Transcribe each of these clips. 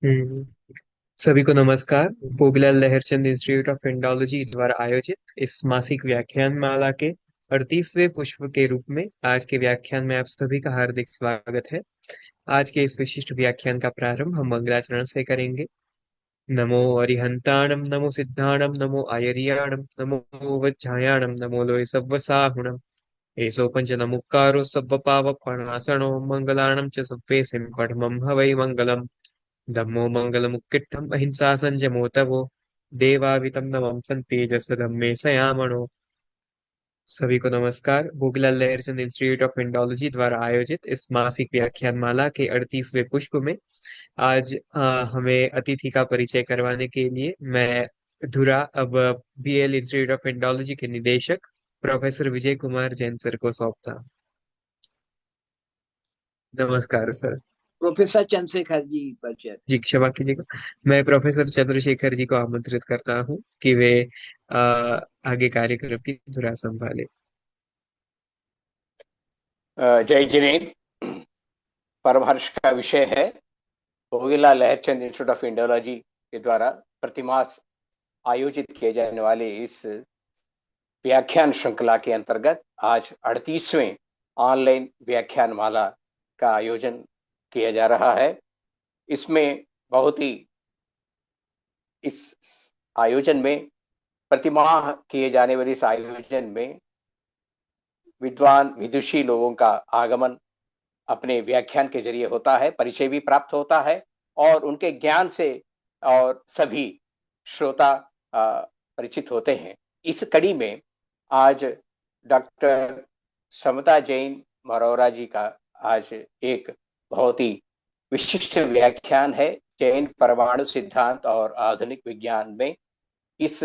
हम्म, सभी को नमस्कार। भोगलाल लहरचंद इंस्टीट्यूट ऑफ इंडोलॉजी द्वारा आयोजित इस मासिक व्याख्यान माला के 38वें पुष्प के रूप में आज के व्याख्यान में आप सभी का हार्दिक स्वागत है। आज के इस विशिष्ट व्याख्यान का प्रारंभ हम मंगलाचरण से करेंगे। नमो अरिहंताणम, नमो सिद्धाणम, नमो आयर्याणम, नमो वज्झायाणम, नमो लोय सव्वसाहुणम। एषो पंचनमुक्कारो सव्वपावपणासनो मंगलाणं च सव्वेसिं पठमं हवै मंगलम्। धम्मो मंगलमुक्किट्ठम् अहिंसा संयमोतवो देवावितं नमं सन्तेजस धम्मे सयामणो। सभी को नमस्कार। भोगलाल लहरचंद इंस्टीट्यूट ऑफ इंडोलॉजी द्वारा आयोजित इस मासिक व्याख्यान माला के 38वें पुष्प में आज हमें अतिथि का परिचय करवाने के लिए मैं धुरा अब बीएल इंस्टीट्यूट ऑफ इंडोलॉजी के निदेशक प्रोफेसर विजय कुमार जैन सर को सौंपता हूं। नमस्कार सर। प्रोफेसर चंद्रशेखर जी बचर। जी क्षमा कीजिएगा। मैं प्रोफेसर चंद्रशेखर जी को आमंत्रित करता हूँ कि वे आगे कार्यक्रम की धुरा संभाले। जय जिनेन्द्र। परम हर्ष का विषय है भोगीलाल लहरचंद इंस्टीट्यूट ऑफ इंडोलॉजी के द्वारा प्रतिमास आयोजित किए जाने वाले इस व्याख्यान श्रृंखला के अंतर्गत आज 38वें ऑनलाइन व्याख्यान माला का आयोजन किया जा रहा है। इसमें बहुत ही इस आयोजन में प्रतिमाह किए जाने वाले इस आयोजन में विद्वान विदुषी लोगों का आगमन अपने व्याख्यान के जरिए होता है, परिचय भी प्राप्त होता है और उनके ज्ञान से और सभी श्रोता परिचित होते हैं। इस कड़ी में आज डॉक्टर समता जैन मरोरा जी का आज एक बहुत ही विशिष्ट व्याख्यान है, जैन परमाणु सिद्धांत और आधुनिक विज्ञान में। इस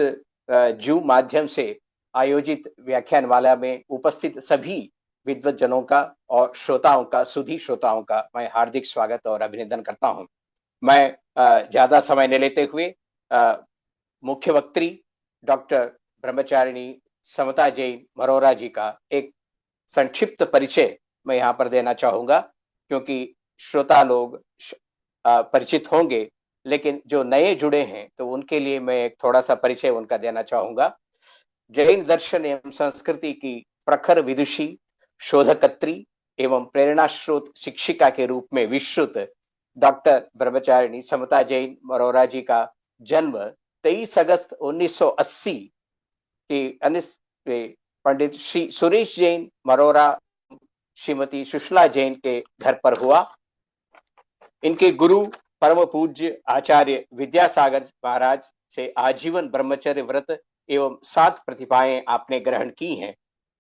जूम माध्यम से आयोजित व्याख्यान माला में उपस्थित सभी विद्वज्जनों का और श्रोताओं का, सुधी श्रोताओं का मैं हार्दिक स्वागत और अभिनंदन करता हूं। मैं ज्यादा समय न लेते हुए मुख्य वक्त्री डॉक्टर ब्रह्मचारिणी समता जैन मरोरा जी का एक संक्षिप्त परिचय मैं यहाँ पर देना चाहूंगा, क्योंकि श्रोता लोग परिचित होंगे, लेकिन जो नए जुड़े हैं तो उनके लिए मैं एक थोड़ा सा परिचय उनका देना चाहूंगा। जैन दर्शन एवं संस्कृति की प्रखर विदुषी, शोधकत्री एवं प्रेरणा स्रोत शिक्षिका के रूप में विश्रुत डॉक्टर ब्रह्मचारिणी समता जैन मरोरा जी का जन्म 23 अगस्त 1980 के पंडित श्री सुरेश जैन मरोरा, श्रीमती सुशला जैन के घर पर हुआ। इनके गुरु परम पूज्य आचार्य विद्यासागर महाराज से आजीवन ब्रह्मचर्य व्रत एवं 7 प्रतिभाएं आपने ग्रहण की हैं।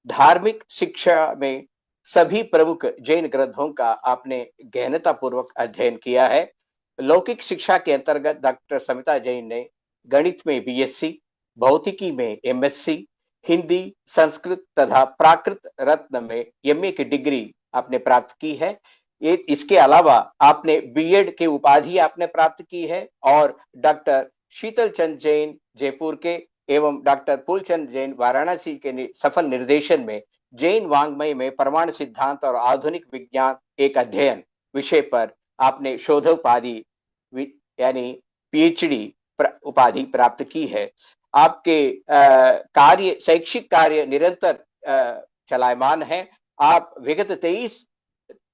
धार्मिक शिक्षा में सभी प्रमुख जैन ग्रंथों का आपने गहनता पूर्वक अध्ययन किया है। लौकिक शिक्षा के अंतर्गत डॉक्टर समिता जैन ने गणित में बीएससी, भौतिकी में एमएससी, हिंदी, संस्कृत तथा प्राकृत रत्न में एमए की डिग्री आपने प्राप्त की है। ये इसके अलावा आपने बीएड की उपाधि आपने प्राप्त की है और डॉक्टर शीतल चंद जैन जयपुर के एवं डॉक्टर पुलचंद जैन वाराणसी के सफल निर्देशन में जैन वांग्मय में परमाणु सिद्धांत और आधुनिक विज्ञान एक अध्ययन विषय पर आपने शोधोपाधि यानी पीएचडी उपाधि प्राप्त की है। आपके कार्य, शैक्षिक कार्य निरंतर चलायमान है। आप विगत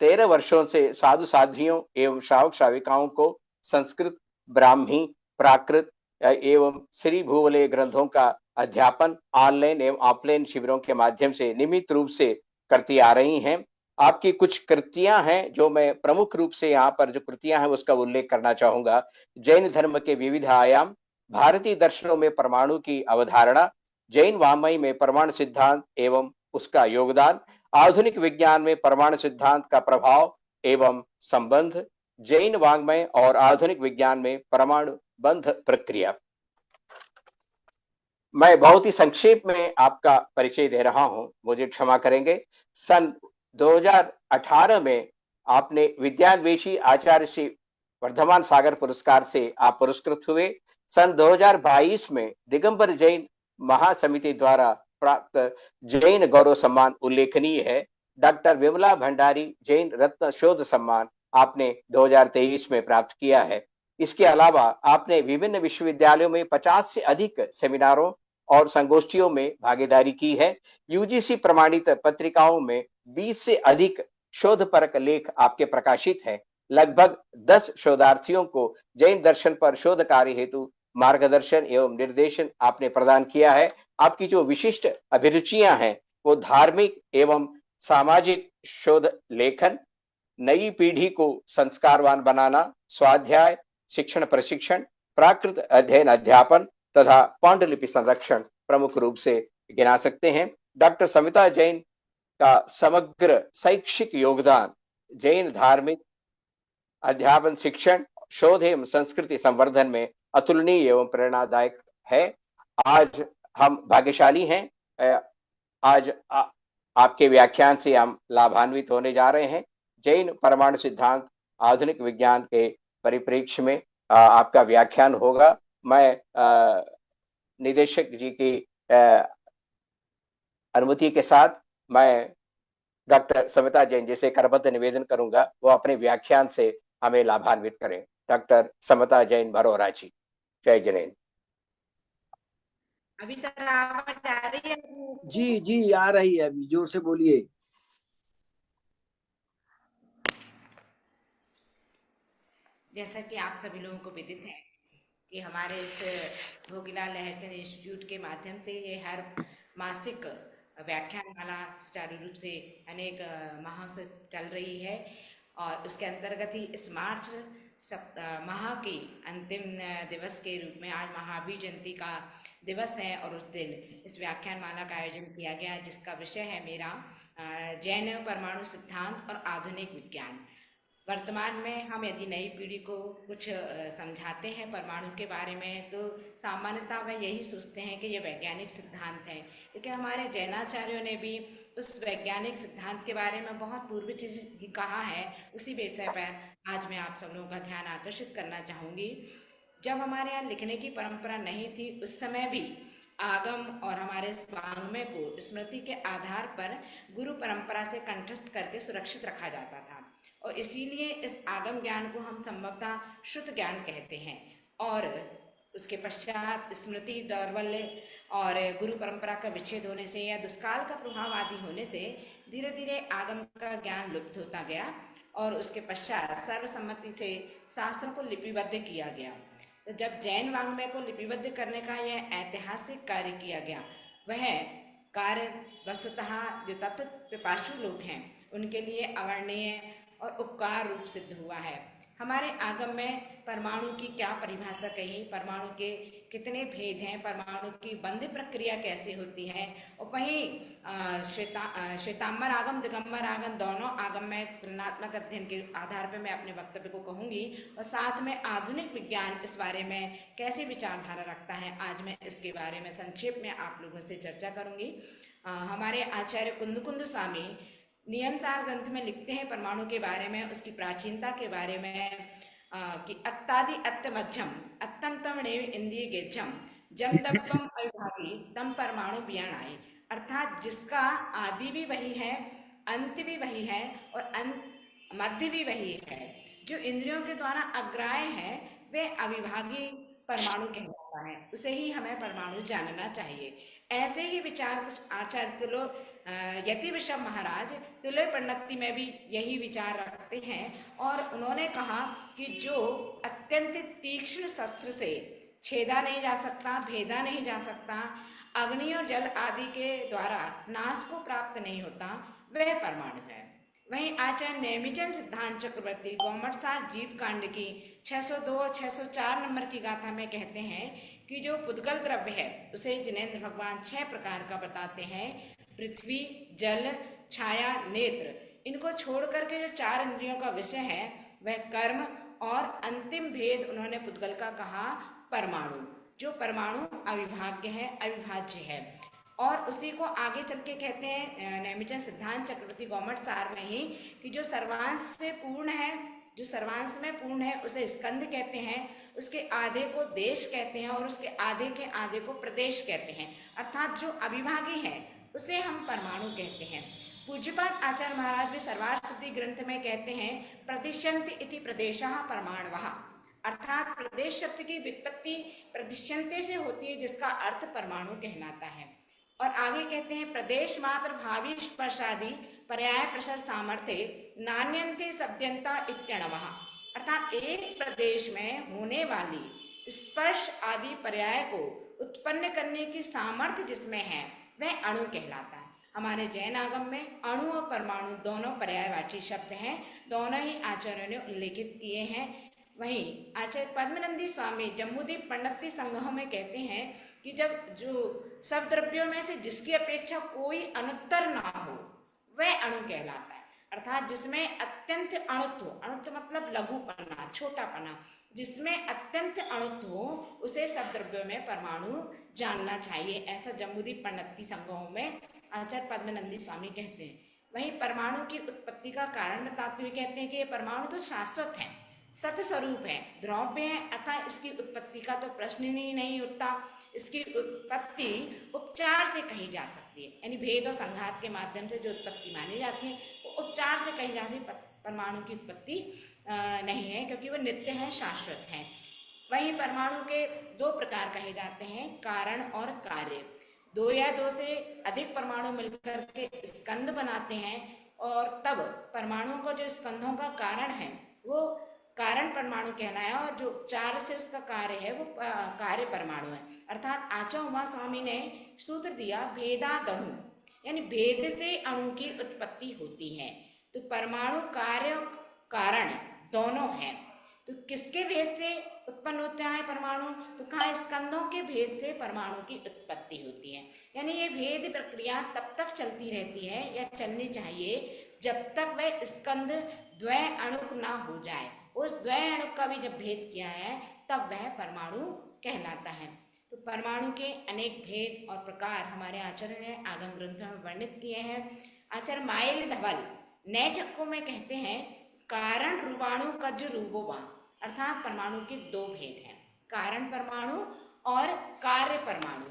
13 वर्षों से साधु साध्वियों एवं श्रावक श्राविकाओं को संस्कृत, ब्राह्मी, प्राकृत एवं श्री भूवलय ग्रंथों का अध्यापन ऑनलाइन एवं ऑफलाइन शिविरों के माध्यम से नियमित रूप से करती आ रही हैं। आपकी कुछ कृतियां हैं जो मैं प्रमुख रूप से यहाँ पर जो कृतियां हैं उसका उल्लेख करना चाहूंगा। जैन धर्म के विविध आयाम, भारतीय दर्शनों में परमाणु की अवधारणा, जैन वाङ्मय में परमाणु सिद्धांत एवं उसका योगदान, आधुनिक विज्ञान में परमाणु सिद्धांत का प्रभाव एवं संबंध, जैन वाङ्मय और आधुनिक विज्ञान में परमाणु बंध प्रक्रिया। मैं बहुत ही संक्षेप में आपका परिचय दे रहा हूं, मुझे क्षमा करेंगे। सन 2018 में आपने विद्यान्वेषी आचार्य श्री वर्धमान सागर पुरस्कार से आप पुरस्कृत हुए। सन 2022 में दिगंबर जैन महासमिति द्वारा प्राप्त जैन गौरव सम्मान उल्लेखनीय है। डॉक्टर विमला भंडारी जैन रत्न शोध सम्मान आपने 2023 में प्राप्त किया है। इसके अलावा आपने विभिन्न विश्वविद्यालयों में 50 से अधिक सेमिनारों और संगोष्ठियों में भागीदारी की है। यूजीसी प्रमाणित पत्रिकाओं में 20 से अधिक शोधपरक लेख आपके प्रकाशित हैं। लगभग 10 शोधार्थियों को जैन दर्शन पर शोध कार्य हेतु मार्गदर्शन एवं निर्देशन आपने प्रदान किया है। आपकी जो विशिष्ट अभिरुचियां हैं वो धार्मिक एवं सामाजिक शोध लेखन, नई पीढ़ी को संस्कारवान बनाना, स्वाध्याय, शिक्षण प्रशिक्षण, प्राकृत अध्ययन अध्यापन तथा पांडुलिपि संरक्षण प्रमुख रूप से गिना सकते हैं। डॉक्टर समिता जैन का समग्र शैक्षिक योगदान जैन धार्मिक अध्यापन, शिक्षण, शोध एवं संस्कृति संवर्धन में अतुलनीय एवं प्रेरणादायक है। आज हम भाग्यशाली हैं। आज आपके व्याख्यान से हम लाभान्वित होने जा रहे हैं। जैन परमाणु सिद्धांत आधुनिक विज्ञान के परिप्रेक्ष्य में आपका व्याख्यान होगा। मैं निदेशक जी की अनुमति के साथ मैं डॉक्टर समिता जैन जी से करबद्ध निवेदन करूंगा वो अपने व्याख्यान से हमें लाभान्वित करें। डॉक्टर समिता जैन भरोरा जी, जय जैन। अभी सर आवाज आ रही है? जी जी आ रही है, अभी जोर से बोलिए। जैसा कि आप सभी लोगों को विदित है कि हमारे इस भोगीलाल लहरचंद इंस्टीट्यूट के माध्यम से ये हर मासिक व्याख्यानमाला सुचारू रूप से अनेक माहों से चल रही है और उसके अंतर्गत ही इस मार्च माह की अंतिम दिवस के रूप में आज महावीर जयंती का दिवस है और उस दिन इस व्याख्यानमाला का आयोजन किया गया जिसका विषय है मेरा जैन परमाणु सिद्धांत और आधुनिक विज्ञान। वर्तमान में हम यदि नई पीढ़ी को कुछ समझाते हैं परमाणु के बारे में तो सामान्यतः वह यही सोचते हैं कि ये वैज्ञानिक सिद्धांत है, लेकिन हमारे जैनाचार्यों ने भी उस वैज्ञानिक सिद्धांत के बारे में बहुत पूर्व चीज कहा है। उसी विषय पर आज मैं आप सब लोगों का ध्यान आकर्षित करना चाहूँगी। जब हमारे यहाँ लिखने की परंपरा नहीं थी उस समय भी आगम और हमारे वाङ्मय को स्मृति के आधार पर गुरु परंपरा से कंठस्थ करके सुरक्षित रखा जाता था और इसीलिए इस आगम ज्ञान को हम संभवतः शुद्ध ज्ञान कहते हैं। और उसके पश्चात स्मृति दौर्बल्य और गुरु परंपरा का विच्छेद होने से या दुष्काल का प्रभाव आदि होने से धीरे धीरे आगम का ज्ञान लुप्त होता गया और उसके पश्चात सर्वसम्मति से शास्त्रों को लिपिबद्ध किया गया। तो जब जैन वाङ्मय को लिपिबद्ध करने का यह ऐतिहासिक कार्य किया गया, वह कार्य वस्तुतः जो तत्व पिपासु लोग हैं उनके लिए अवर्णनीय और उपकार रूप सिद्ध हुआ है। हमारे आगम में परमाणु की क्या परिभाषा कही, परमाणु के कितने भेद हैं, परमाणु की बंध प्रक्रिया कैसे होती है और वहीं श्वेतांबर आगम दिगंबर आगम दोनों आगम में तुलनात्मक अध्ययन के आधार पर मैं अपने वक्तव्य को कहूँगी और साथ में आधुनिक विज्ञान इस बारे में कैसी विचारधारा रखता है आज मैं इसके बारे में संक्षेप में आप लोगों से चर्चा करूँगी। हमारे आचार्य कुंदकुंद स्वामी नियम सार ग्रंथ में लिखते हैं परमाणु के बारे में, उसकी प्राचीनता के बारे में कि अत्तादि अत्तमध्यम अत्तम तम नेव इंद्रिय गेजम जम दब्बम अविभागी तम परमाणु बियाणाई, अर्थात जिसका आदि भी वही है, अंत भी वही है और मध्य भी वही है, जो इंद्रियों के द्वारा अग्राह्य है वे अविभागी परमाणु कहलाता है, उसे ही हमें परमाणु जानना चाहिए। ऐसे ही विचार कुछ आचार्य यति विषम महाराज तुलय पंडिती में भी यही विचार रखते हैं और उन्होंने कहा कि जो अत्यंत तीक्ष्ण शस्त्र से छेदा नहीं जा सकता, भेदा नहीं जा सकता, अग्नि और जल आदि के द्वारा नाश को प्राप्त नहीं होता, वह परमाणु है। वहीं आचार्य नेमिचंद सिद्धांत चक्रवर्ती गौमटसार जीव कांड की 602-604 नंबर की गाथा में कहते हैं कि जो पुद्गल द्रव्य है उसे जिनेंद्र भगवान 6 प्रकार का बताते हैं, पृथ्वी, जल, छाया, नेत्र। इनको छोड़ करके जो 4 इंद्रियों का विषय है वह कर्म और अंतिम भेद उन्होंने पुद्गल का कहा परमाणु, जो परमाणु अविभाज्य है, अविभाज्य है। और उसी को आगे चल के कहते हैं नेमिचंद सिद्धांत चक्रवर्ती गौमटसार में ही कि जो सर्वांश से पूर्ण है, जो सर्वांश में पूर्ण है उसे स्कंद कहते हैं, उसके आधे को देश कहते हैं और उसके आधे के आधे को प्रदेश कहते हैं, अर्थात जो अविभागी है उसे हम परमाणु कहते हैं। पूज्यपाद आचार्य महाराज भी सर्वार्थ सिद्धि ग्रंथ में कहते हैं प्रतिशंत इति प्रदेशः परमाणवः, अर्थात प्रदेश शब्द की व्युत्पत्ति प्रदिश्यन्ते से होती है, जिसका अर्थ परमाणु कहलाता है। और आगे कहते हैं प्रदेश मात्र भावी स्पर्शादि पर्याय प्रसर सामर्थ्य नान्यन्ते सद्यंता इत्यणवः। अर्थात एक प्रदेश में होने वाली स्पर्श आदि पर्याय को उत्पन्न करने की सामर्थ्य जिसमें है वह अणु कहलाता है। हमारे जैन आगम में अणु और परमाणु दोनों पर्यायवाची शब्द हैं, दोनों ही आचार्यों ने उल्लेखित किए हैं। वहीं आचार्य पद्मनंदी स्वामी जम्बूद्वीप पंडित संग्रह में कहते हैं कि जब जो सब द्रव्यों में से जिसकी अपेक्षा कोई अनुत्तर ना हो वह अणु कहलाता है। अर्थात जिसमें अत्यंत अणुत्व, अणुत्व मतलब लघुपना, छोटापना, जिसमें अत्यंत अणुत्व हो उसे सब द्रव्यों में परमाणु जानना चाहिए, ऐसा जम्बूद्वीप पंडित संग्रह में आचार्य पद्मनंदी स्वामी कहते हैं। वहीं परमाणु की उत्पत्ति का कारण बताते हुए कहते हैं कि ये परमाणु तो शाश्वत है, सत स्वरूप है, द्रव्य है, अतः इसकी उत्पत्ति का तो प्रश्न ही नहीं उठता। इसकी उत्पत्ति उपचार से कही जा सकती है, यानी भेद और संघात के माध्यम से जो उत्पत्ति मानी जाती है वो उपचार से कही जाती है। परमाणु की उत्पत्ति नहीं है, क्योंकि वो नित्य है, शाश्वत है। वहीं परमाणु के दो प्रकार कहे जाते हैं, कारण और कार्य। दो या दो से अधिक परमाणु मिलकर के स्कंद बनाते हैं और तब परमाणुओं को जो स्कंधों का कारण है वो कारण परमाणु कहलाया, और जो चार से उसका कार्य है वो कार्य परमाणु है। अर्थात आचार्य उमा स्वामी ने सूत्र दिया भेदादणु, यानी भेद से अणु की उत्पत्ति होती है। तो परमाणु कार्य कारण दोनों है। तो किसके भेद से उत्पन्न होता है परमाणु? तो कहा स्कंदों के भेद से परमाणु की उत्पत्ति होती है। यानी ये भेद प्रक्रिया तब तक चलती रहती है या चलनी चाहिए जब तक वह स्कंद द्वय अणुक ना हो जाए। उस द्वय अणुक का भी जब भेद किया है तब वह परमाणु कहलाता है। तो परमाणु के अनेक भेद और प्रकार हमारे आचार्य ने आगम ग्रंथों में वर्णित किए हैं। आचार्य माइल धवल नए चक्कों में कहते हैं कारण रूपाणु कज रूपोवा, अर्थात परमाणु के दो भेद हैं, कारण परमाणु और कार्य परमाणु।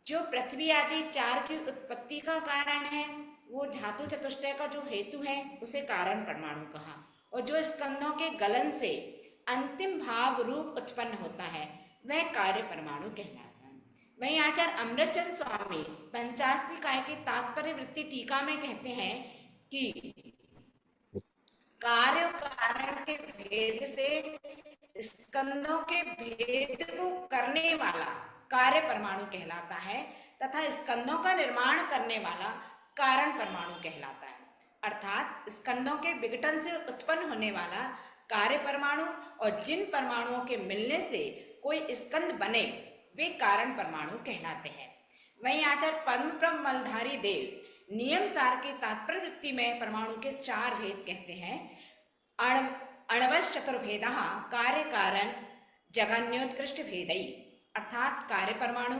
जो पृथ्वी आदि चार की उत्पत्ति का कारण है वो धातु चतुष्टय का जो हेतु है उसे कारण परमाणु कहा, और जो स्कंदों के गलन से अंतिम भाग रूप उत्पन्न होता है वह कार्य परमाणु कहलाता है। वहीं आचार्य अमृतचंद स्वामी पंचास्त्री काय की तात्पर्य वृत्ति टीका में कहते हैं कि कार्य कारण के भेद से स्कंदों के भेद को करने वाला कार्य परमाणु कहलाता है तथा स्कंदों का निर्माण करने वाला कारण परमाणु कहलाता है। अर्थात स्कंदों के विघटन से उत्पन्न होने वाला कार्य परमाणु और जिन परमाणुओं के मिलने से कोई स्कंद बने वे कारण परमाणु कहलाते हैं। वहीं आचार्य पद्मप्रभ मलधारी देव नियम सार की तात्पर्य वृत्ति में परमाणु के चार भेद कहते हैं। अणवश चतुर्भेदः कार्य कारण जघन्योत्कृष्ट भेदई, अर्थात कार्य परमाणु,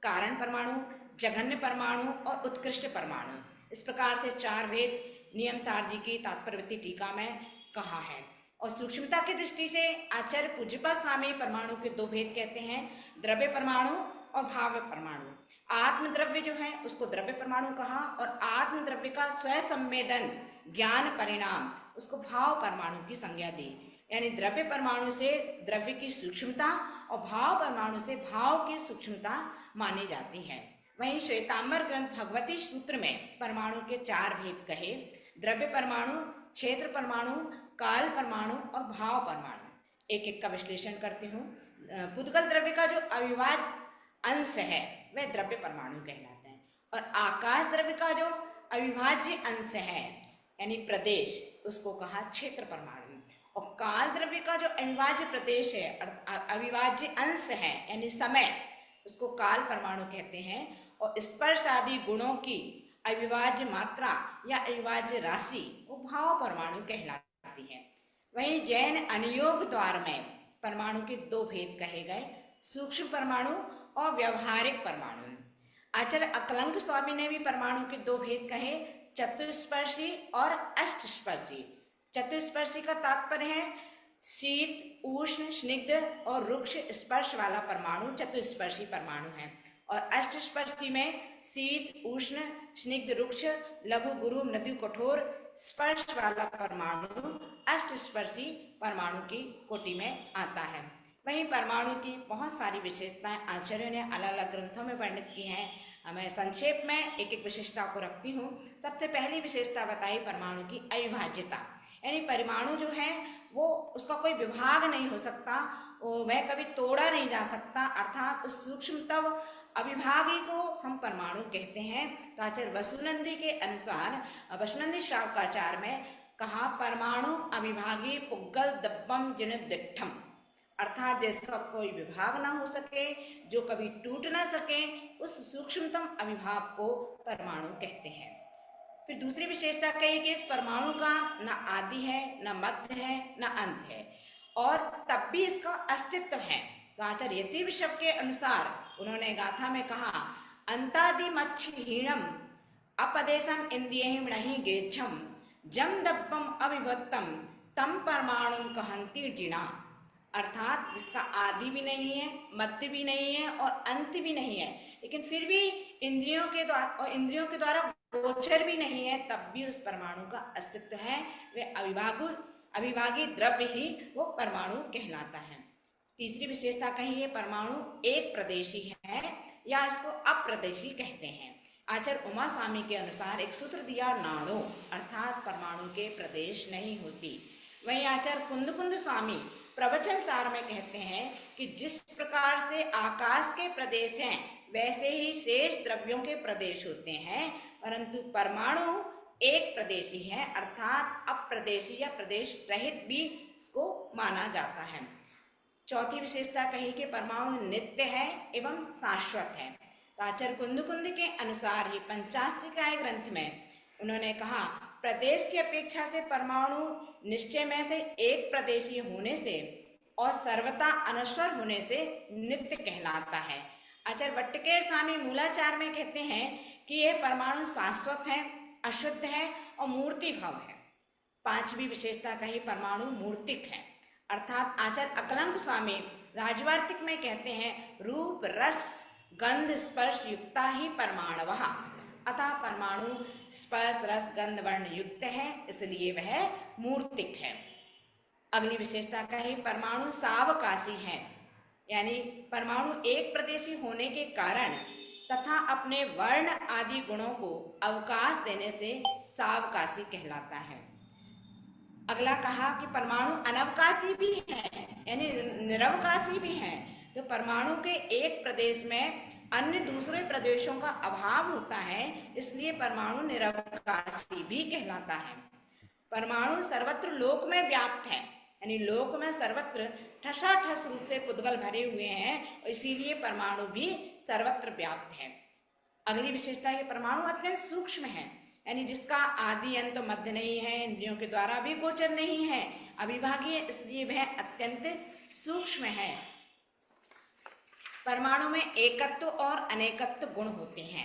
कारण परमाणु, जघन्य परमाणु और उत्कृष्ट परमाणु। इस प्रकार से चार भेद नियम सार जी की तात्पर्य वृत्ति टीका में कहा है। और सूक्ष्मता की दृष्टि से आचार्य पूज्यपाद स्वामी परमाणु के दो भेद कहते हैं, द्रव्य परमाणु और भाव परमाणु। आत्म द्रव्य जो है उसको द्रव्य परमाणु कहा और आत्म द्रव्य का स्वयं संवेदन ज्ञान परिणाम उसको भाव परमाणु की संज्ञा दी। यानी द्रव्य परमाणु से द्रव्य की सूक्ष्मता और भाव परमाणु से भाव की सूक्ष्मता मानी जाती है। वहीं श्वेतांबर ग्रंथ भगवती सूत्र में परमाणु के चार भेद कहे, द्रव्य परमाणु, क्षेत्र परमाणु, काल परमाणु और भाव परमाणु। एक एक का विश्लेषण करती हूँ। पुद्गल द्रव्य का जो अविभाज्य अंश है वह द्रव्य परमाणु कहलाता है, और आकाश द्रव्य का जो अविभाज्य अंश है यानी प्रदेश उसको कहा क्षेत्र परमाणु, और काल द्रव्य का जो अविभाज्य प्रदेश है अविभाज्य अंश है यानी समय उसको काल परमाणु कहते हैं, और स्पर्श आदि गुणों की अविभाज्य मात्रा या अविभाज्य राशि वो भाव परमाणु कहलाती है। वहीं जैन अनुयोग द्वार में परमाणु के दो भेद कहे गए, सूक्ष्म परमाणु और व्यवहारिक परमाणु। आचार्य अकलंक स्वामी ने भी परमाणु के दो भेद कहे, चतुस्पर्शी और अष्टस्पर्शी। चतुस्पर्शी का तात्पर्य है शीत, उष्ण, स्निग्ध और रुक्ष स्पर्श वाला परमाणु चतुस्पर्शी परमाणु है, और अष्टस्पर्शी में शीत, उष्ण, स्निग्ध, रुक्ष, लघु, गुरु, मृदु, कठोर स्पर्श वाला परमाणु अष्टस्पर्शी परमाणु की कोटि में आता है। वहीं परमाणु की बहुत सारी विशेषताएं आचार्यों ने अलग अलग ग्रंथों में वर्णित की हैं। मैं संक्षेप में एक एक विशेषता को रखती हूँ। सबसे पहली विशेषता बताई परमाणु की अविभाज्यता, यानी परमाणु जो है वो उसका कोई विभाग नहीं हो सकता, वह कभी तोड़ा नहीं जा सकता, अर्थात उस सूक्ष्मतम अविभागी को हम परमाणु कहते हैं। तो आचार्य वसुनंदी के अनुसार वसुनंदी श्रावकाचार में कहा परमाणु अविभागी पुग्गल दब्बम जिनदिठम, अर्थात जिसका कोई विभाग ना हो सके, जो कभी टूट ना सके, उस सूक्ष्मतम अविभाग को परमाणु कहते हैं। फिर दूसरी विशेषता कही कि इस परमाणु का न आदि है, न मध्य है, न अंत है, और तब भी इसका अस्तित्व है। तो आचार्य यतिविशव के अनुसार उन्होंने गाथा में कहा अंतादि मच्छहीणम अपदेशम इंद्रियहिम नहीं गेच्छम जम दब्बम अविभक्तम तम परमाणु कहंती जिना, अर्थात जिसका आदि भी नहीं है, मध्य भी नहीं है और अंत भी नहीं है, लेकिन फिर भी इंद्रियों के द्वारा गोचर भी नहीं है, तब भी उस परमाणु का अस्तित्व है। वे अविभागी द्रव्य ही वो परमाणु कहलाता है। तीसरी विशेषता कही है परमाणु एक प्रदेशी है या इसको अप्रदेशी कहते हैं। आचार्य उमा स्वामी के अनुसार एक सूत्र दिया नाड़ो, अर्थात परमाणु के प्रदेश नहीं होती। वहीं आचार्य कुंद स्वामी प्रवचन सार में कहते हैं कि जिस प्रकार से आकाश के प्रदेश हैं वैसे ही शेष द्रव्यों के प्रदेश होते हैं, परंतु परमाणु एक प्रदेशी है, अर्थात अप्रदेशी या प्रदेश रहित भी इसको माना जाता है। चौथी विशेषता कही कि परमाणु नित्य है एवं शाश्वत है। आचार्य कुंद के अनुसार ही पंचाष्टकाय ग्रंथ में उन्होंने कहा प्रदेश की अपेक्षा से परमाणु निश्चय में से एक प्रदेशी होने से और सर्वथा अनश्वर होने से नित्य कहलाता है। आचार्य वट्टकेर स्वामी मूलाचार में कहते हैं कि यह परमाणु शाश्वत है, अशुद्ध है और मूर्ति भाव है। पांचवी विशेषता कही परमाणु मूर्तिक है, अर्थात आचार्य अकलंक स्वामी राजवार्तिक में कहते हैं रूप रस गंध स्पर्श युक्ता ही परमाणवः, अतः परमाणु स्पर्श रस गंध वर्ण युक्त है, इसलिए वह मूर्तिक है। अगली विशेषता कही परमाणु सावकाशी है, यानी परमाणु एक प्रदेशी होने के कारण तथा अपने वर्ण आदि गुणों को अवकाश देने से सावकाशी कहलाता है। अगला कहा कि परमाणु अनवकाशी भी है, यानी निरवकाशी भी है। तो परमाणु के एक प्रदेश में अन्य दूसरे प्रदेशों का अभाव होता है, इसलिए परमाणु निरवकाशी भी कहलाता है। परमाणु सर्वत्र लोक में व्याप्त है, यानी लोक में सर्वत्र ठसाठस रूप से पुद्गल भरे हुए हैं, इसीलिए परमाणु भी सर्वत्र व्याप्त है। अगली विशेषता है परमाणु अत्यंत सूक्ष्म है, यानी जिसका आदि अंत मध्य नहीं है, इंद्रियों के द्वारा भी गोचर नहीं है, अविभागी है, इसलिए वह अत्यंत सूक्ष्म है। परमाणु में एकत्व और अनेकत्व गुण होते हैं,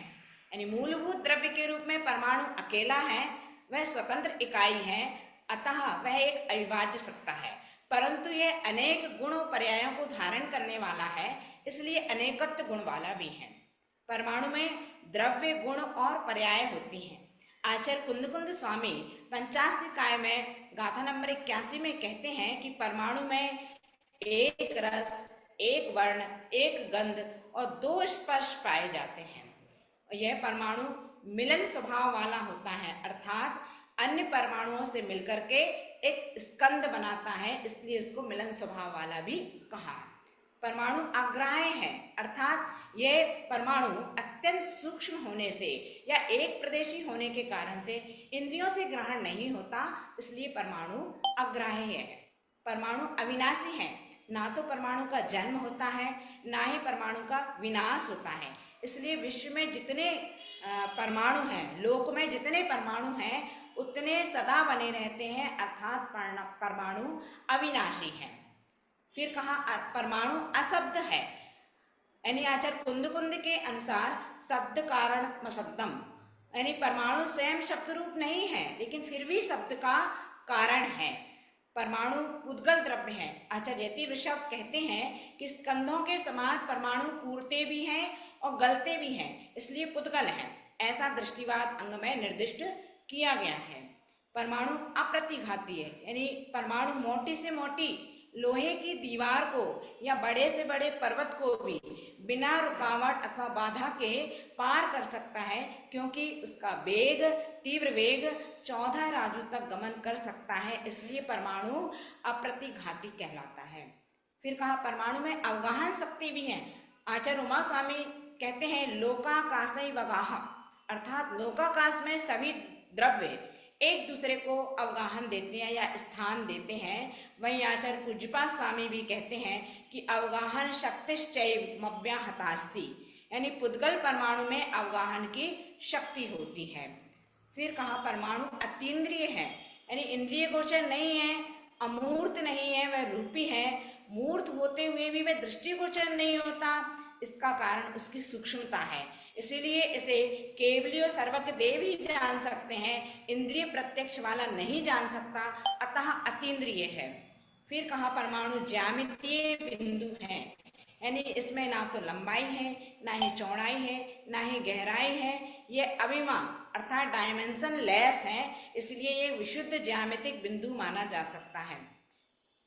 यानी मूलभूत द्रव्य के रूप में परमाणु अकेला है, वह स्वतंत्र इकाई है, अतः वह एक अविभाज्य सत्ता है, परंतु यह अनेक गुण और पर्यायों को धारण करने वाला है, इसलिए अनेकत्व गुण वाला भी है। परमाणु में द्रव्य गुण और पर्याय होती हैं। आचार्य कुंद स्वामी पंचाष्टकाय में गाथा नंबर 81 में कहते हैं कि परमाणु में एक रस, एक वर्ण, एक गंध और 2 स्पर्श पाए जाते हैं। यह परमाणु मिलन स्वभाव वाला होता है, अर्थात अन्य परमाणुओं से मिलकर के एक स्कंद बनाता है, इसलिए इसको मिलन स्वभाव वाला भी कहा। परमाणु अग्राह्य है, अर्थात यह परमाणु अत्यंत सूक्ष्म होने से या एक प्रदेशी होने के कारण से इंद्रियों से ग्रहण नहीं होता, इसलिए परमाणु अग्राह्य है। परमाणु अविनाशी है, ना तो परमाणु का जन्म होता है, ना ही परमाणु का विनाश होता है, इसलिए विश्व में जितने परमाणु हैं, लोक में जितने परमाणु हैं, उतने सदा बने रहते हैं, अर्थात परमाणु अविनाशी है। फिर कहा परमाणु अशब्द है, यानी आचार्य कुंद के अनुसार शब्द कारण शब्दम, यानी परमाणु स्वयं शब्द रूप नहीं है, लेकिन फिर भी शब्द का कारण है। परमाणु पुद्गल द्रव्य है। आचार्य यतिवृषभ कहते हैं कि स्कंधों के समान परमाणु कूरते भी हैं और गलते भी हैं, इसलिए पुद्गल है, ऐसा दृष्टिवाद अंग में निर्दिष्ट किया गया है। परमाणु अप्रतिघाती है, यानी परमाणु मोटी से मोटी लोहे की दीवार को या बड़े से बड़े पर्वत को भी बिना रुकावट अथवा बाधा के पार कर सकता है, क्योंकि उसका वेग, तीव्र वेग 14 राजू तक गमन कर सकता है, इसलिए परमाणु अप्रतिघाती कहलाता है। फिर कहा परमाणु में अवगाहन शक्ति भी है। आचार्य उमा स्वामी कहते हैं लोकाकाशई वगाह, अर्थात लोकाकाश में सभी द्रव्य एक दूसरे को अवगाहन देते हैं या स्थान देते हैं। वहीं आचार्य पूज्यपाद स्वामी भी कहते हैं कि अवगाहन शक्तिश्चैवमव्याहतास्ति, यानी पुद्गल परमाणु में अवगाहन की शक्ति होती है। फिर कहा परमाणु अतीन्द्रिय है, यानी इंद्रिय गोचर नहीं है, अमूर्त नहीं है, वह रूपी है। मूर्त होते हुए भी वह दृष्टिगोचर नहीं होता, इसका कारण उसकी सूक्ष्मता है, इसीलिए इसे केवली और सर्वज्ञ देव ही जान सकते हैं, इंद्रिय प्रत्यक्ष वाला नहीं जान सकता, अतः अतीन्द्रिय है। फिर कहा परमाणु ज्यामितीय बिंदु है, यानी इसमें ना तो लंबाई है, ना ही चौड़ाई है, ना ही गहराई है, ये अभिमा अर्थात डायमेंशन लेस है, इसलिए ये विशुद्ध ज्यामितिक बिंदु माना जा सकता है।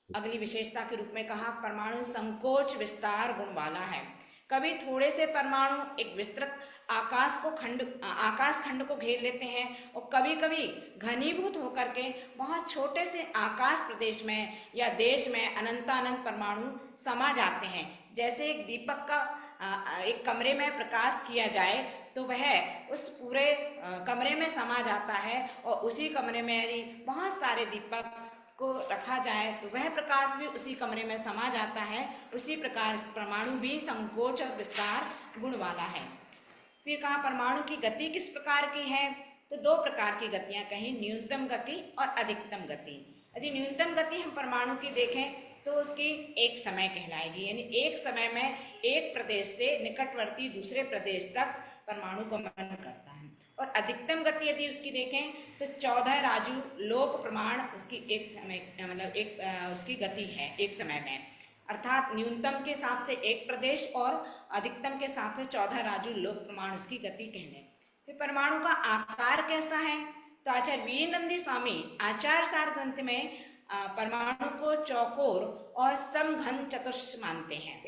अगली विशेषता के रूप में कहा परमाणु संकोच विस्तार गुण वाला है। कभी थोड़े से परमाणु एक विस्तृत आकाश खंड को घेर लेते हैं और कभी कभी घनीभूत होकर के बहुत छोटे से आकाश प्रदेश में या देश में अनंतानंत परमाणु समा जाते हैं। जैसे एक दीपक का एक कमरे में प्रकाश किया जाए तो वह उस पूरे कमरे में समा जाता है, और उसी कमरे में यदि बहुत सारे दीपक को रखा जाए तो वह प्रकाश भी उसी कमरे में समा जाता है। उसी प्रकार परमाणु भी संकोच और विस्तार गुण वाला है। फिर कहा परमाणु की गति किस प्रकार की है, तो दो प्रकार की गतियां कही, न्यूनतम गति और अधिकतम गति। यदि न्यूनतम गति हम परमाणु की देखें तो उसकी एक समय कहलाएगी, यानी एक समय में एक प्रदेश से निकटवर्ती दूसरे प्रदेश तक परमाणु गमन करता है। और अधिकतम गति यदि उसकी देखें तो 14 राजू लोक प्रमाण उसकी उसकी गति है एक समय में, अर्थात न्यूनतम के हिसाब से एक प्रदेश और अधिकतम के हिसाब से 14 राजू लोक प्रमाण उसकी गति कहने। फिर परमाणु का आकार कैसा है, तो आचार्य वीरेंद्र स्वामी आचार सार ग्रंथ में परमाणु को चौकोर और समघन चतुर्ष मानते हैं।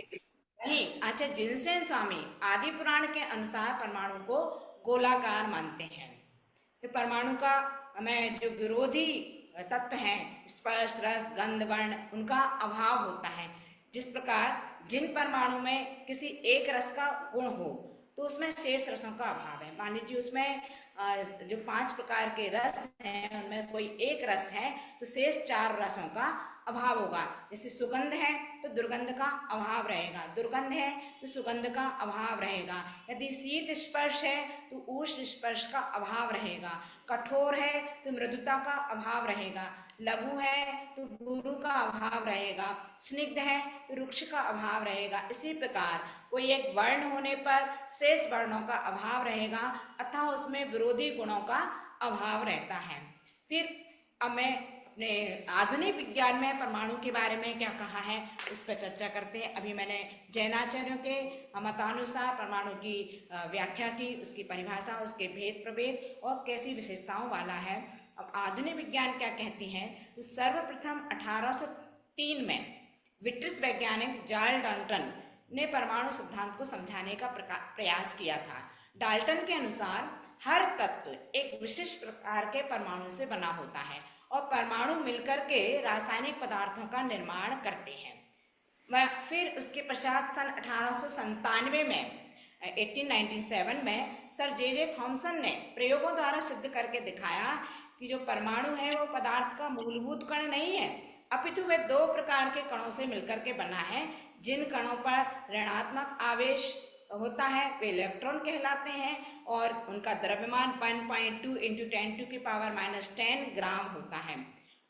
वहीं आचार्य जिनसेन स्वामी आदि पुराण के अनुसार परमाणु को गोलाकार मानते हैं। फिर परमाणु का में जो विरोधी तत्व हैं स्पर्श, रस, गंध, वर्ण, उनका अभाव होता है। जिस प्रकार जिन परमाणु में किसी एक रस का गुण हो तो उसमें शेष रसों का अभाव है। मान लीजिए उसमें जो 5 प्रकार के रस हैं उनमें कोई एक रस है तो शेष 4 रसों का अभाव होगा। जैसे सुगंध है तो दुर्गंध का अभाव रहेगा, दुर्गंध है तो सुगंध का अभाव रहेगा। यदि शीत स्पर्श है तो उष्ण स्पर्श का अभाव रहेगा, कठोर है तो मृदुता का अभाव रहेगा, लघु है तो गुरु का अभाव रहेगा, स्निग्ध है तो रुक्ष का अभाव रहेगा। इसी प्रकार कोई एक वर्ण होने पर शेष वर्णों का अभाव रहेगा, अतः उसमें विरोधी गुणों का अभाव रहता है। फिर अब मैं आधुनिक विज्ञान में परमाणु के बारे में क्या कहा है उस पर चर्चा करते हैं। अभी मैंने जैनाचार्यों के मतानुसार परमाणु की व्याख्या की, उसकी परिभाषा, उसके भेद प्रभेद और कैसी विशेषताओं वाला है। अब आधुनिक विज्ञान क्या कहती है, तो सर्वप्रथम 1803 में ब्रिटिश वैज्ञानिक चार्ल्स डाल्टन ने परमाणु सिद्धांत को समझाने का प्रयास किया था। डाल्टन के अनुसार हर तत्व एक विशिष्ट प्रकार के परमाणु से बना होता है और परमाणु मिलकर के रासायनिक पदार्थों का निर्माण करते हैं। फिर उसके पश्चात सन 1897 में 1897 में सर जे थॉमसन ने प्रयोगों द्वारा सिद्ध करके दिखाया कि जो परमाणु है वो पदार्थ का मूलभूत कण नहीं है, अपितु वह 2 प्रकार के कणों से मिलकर के बना है। जिन कणों पर ऋणात्मक आवेश होता है वे इलेक्ट्रॉन कहलाते हैं और उनका द्रव्यमान 1.2 × 10⁻⁻10 ग्राम होता है।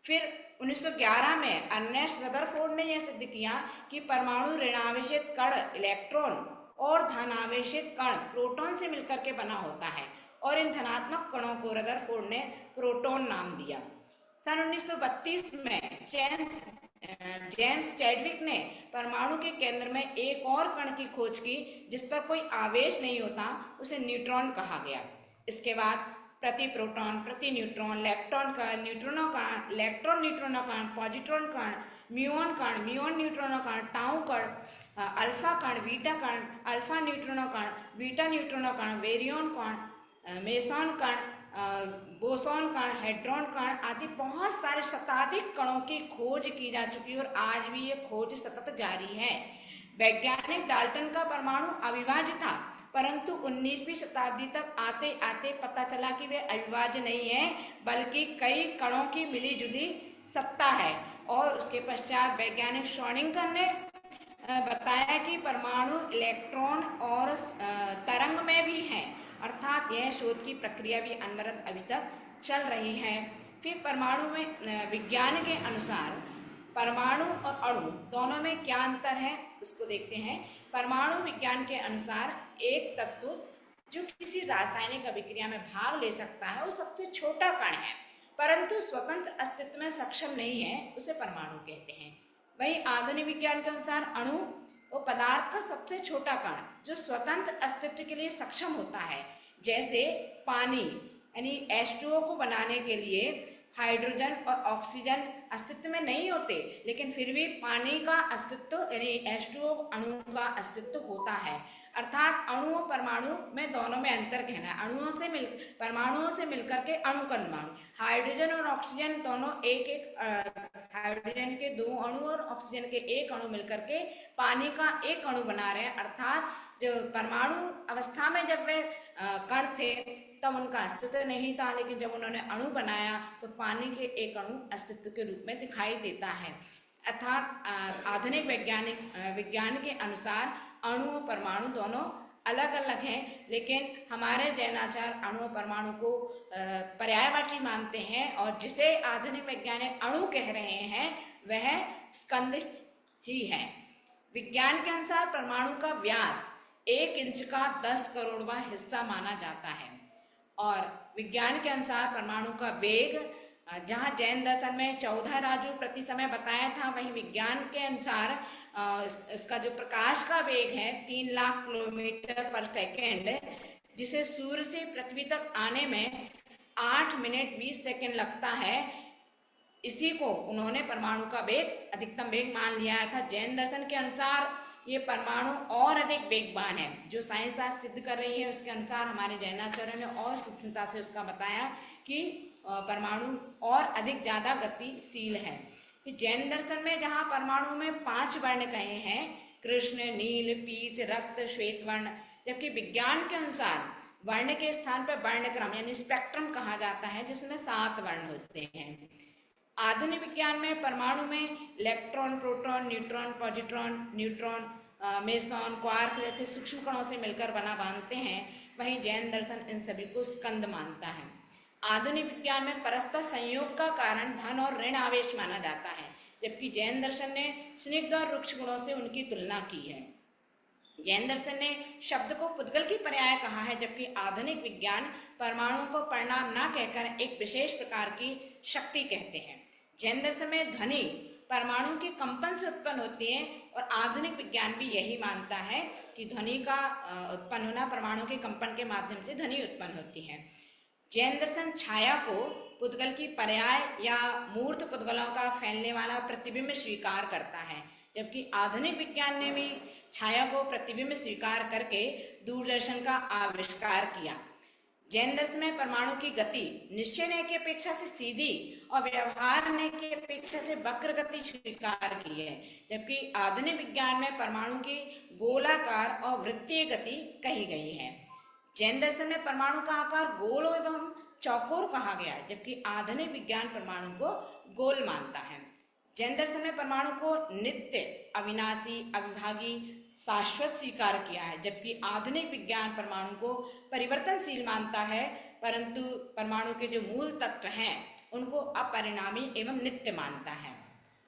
फिर 1911 में अर्नेस्ट रदरफोर्ड ने यह सिद्ध किया कि परमाणु ऋणावेशित कण इलेक्ट्रॉन और धनावेशित कण प्रोटॉन से मिलकर के बना होता है और इन धनात्मक कणों को रदरफोर्ड ने प्रोटॉन नाम दिया। सन 1932 में जेम्स चैडविक ने परमाणु के केंद्र में एक और कण की खोज की जिस पर कोई आवेश नहीं होता, उसे न्यूट्रॉन कहा गया। इसके बाद प्रति प्रोटॉन, प्रति न्यूट्रॉन, लेप्टॉन कण, न्यूट्रॉनो कण, इलेक्ट्रॉन न्यूट्रॉनो कण, पॉजिट्रॉन कण, म्यूऑन कण, म्यूऑन न्यूट्रॉनो कण, टाउ कण, अल्फा कण, बीटा कण, अल्फा न्यूट्रॉनो कण, बीटा न्यूट्रॉनो कण, बेरियन कण, मेसॉन कण, बोसॉन कण, हेड्रॉन कण आदि बहुत सारे शताधिक कणों की खोज की जा चुकी है और आज भी ये खोज सतत जारी है। वैज्ञानिक डाल्टन का परमाणु अविभाज्य था, परंतु 19वीं शताब्दी तक आते आते पता चला कि वे अविभाज्य नहीं है बल्कि कई कणों की मिलीजुली सत्ता है। और उसके पश्चात वैज्ञानिक श्रोडिंगर ने बताया कि परमाणु इलेक्ट्रॉन और तरंग में भी हैं, अर्थात यह शोध की प्रक्रिया भी अनवरत अभी तक चल रही है। फिर परमाणु में विज्ञान के अनुसार परमाणु और अणु दोनों में क्या अंतर है उसको देखते हैं। परमाणु विज्ञान के अनुसार एक तत्व जो किसी रासायनिक अभिक्रिया में भाग ले सकता है वो सबसे छोटा कण है, परंतु स्वतंत्र अस्तित्व में सक्षम नहीं है, उसे परमाणु कहते हैं। वहीं आधुनिक विज्ञान के अनुसार अणु वो पदार्थ का सबसे छोटा कण जो स्वतंत्र अस्तित्व के लिए सक्षम होता है। जैसे पानी यानी H2O को बनाने के लिए हाइड्रोजन और ऑक्सीजन अस्तित्व में नहीं होते, लेकिन फिर भी पानी का अस्तित्व यानी H2O अणु का अस्तित्व होता है। अर्थात अणु और परमाणु में दोनों में अंतर कहना है। परमाणुओं से मिलकर के अणु का निर्माण। हाइड्रोजन और ऑक्सीजन दोनों हाइड्रोजन के 2 अणु और ऑक्सीजन के 1 अणु मिलकर के पानी का 1 अणु बना रहे हैं। अर्थात जो परमाणु अवस्था में जब वे कण थे तब उनका अस्तित्व नहीं था, लेकिन जब उन्होंने अणु बनाया तो पानी के 1 अणु अस्तित्व के रूप में दिखाई देता है। अर्थात आधुनिक विज्ञान के अनुसार अणु और परमाणु दोनों अलग अलग हैं, लेकिन हमारे जैनाचार अणु और परमाणु को पर्यायवाची मानते हैं और जिसे आधुनिक वैज्ञानिक अणु कह रहे हैं वह स्कंद ही है। विज्ञान के अनुसार परमाणु का व्यास 1 इंच का 10 करोड़वां हिस्सा माना जाता है और विज्ञान के अनुसार परमाणु का वेग जहाँ जैन दर्शन में 14 राजू प्रति समय बताया था, वहीं विज्ञान के अनुसार इसका जो प्रकाश का वेग है 3 लाख किलोमीटर पर सेकेंड, जिसे सूर्य से पृथ्वी तक आने में 8 मिनट 20 सेकेंड लगता है। इसी को उन्होंने परमाणु का वेग अधिकतम वेग मान लिया था। जैन दर्शन के अनुसार ये परमाणु और अधिक वेगवान है। जो साइंस आज सिद्ध कर रही है उसके अनुसार हमारे जैनाचार्य ने और सूक्ष्मता से उसका बताया कि परमाणु और अधिक ज्यादा गतिशील है। जैन दर्शन में जहाँ परमाणु में 5 वर्ण कहे हैं, कृष्ण, नील, पीत, रक्त, श्वेत वर्ण, जबकि विज्ञान के अनुसार वर्ण के स्थान पर वर्ण क्रम यानी स्पेक्ट्रम कहा जाता है, जिसमें 7 वर्ण होते हैं। आधुनिक विज्ञान में परमाणु में electron, proton, neutron, positron, neutron, meson, quark जैसे सूक्ष्म कणों से मिलकर बना मानते हैं। वहीं जैन दर्शन इन सभी को स्कंद मानता है। आधुनिक विज्ञान में परस्पर संयोग का कारण धन और ऋण आवेश माना जाता है, जबकि जैन दर्शन ने स्निग्ध और रुक्ष गुणों से उनकी तुलना की है। जैन दर्शन ने शब्द को पुद्गल की पर्याय कहा है, जबकि आधुनिक विज्ञान परमाणु को परिणाम न कहकर एक विशेष प्रकार की शक्ति कहते हैं। जैन दर्शन में ध्वनि परमाणु के कंपन से उत्पन्न होती है और आधुनिक विज्ञान भी यही मानता है कि ध्वनि का उत्पन्न होना परमाणु के कंपन के माध्यम से ध्वनि उत्पन्न होती है। जैन दर्शन छाया को पुद्गल की पर्याय या मूर्त पुद्गलों का फैलने वाला प्रतिबिंब स्वीकार करता है, जबकि आधुनिक विज्ञान ने भी छाया को प्रतिबिंब स्वीकार करके दूरदर्शन का आविष्कार किया। जैन दर्शन में परमाणु की गति निश्चय ने की अपेक्षा से सीधी और व्यवहार ने की अपेक्षा से वक्र गति स्वीकार की है, जबकि आधुनिक विज्ञान में परमाणु की गोलाकार और वृत्तीय गति कही गई है। जैन दर्शन में परमाणु का आकार गोल एवं चौकोर कहा गया है, जबकि आधुनिक विज्ञान परमाणु को गोल मानता है। जैन दर्शन में परमाणु को नित्य, अविनाशी, अविभागी, शाश्वत स्वीकार किया है, जबकि आधुनिक विज्ञान परमाणु को परिवर्तनशील मानता है, परंतु परमाणु के जो मूल तत्व हैं उनको अपरिणामी एवं नित्य मानता है।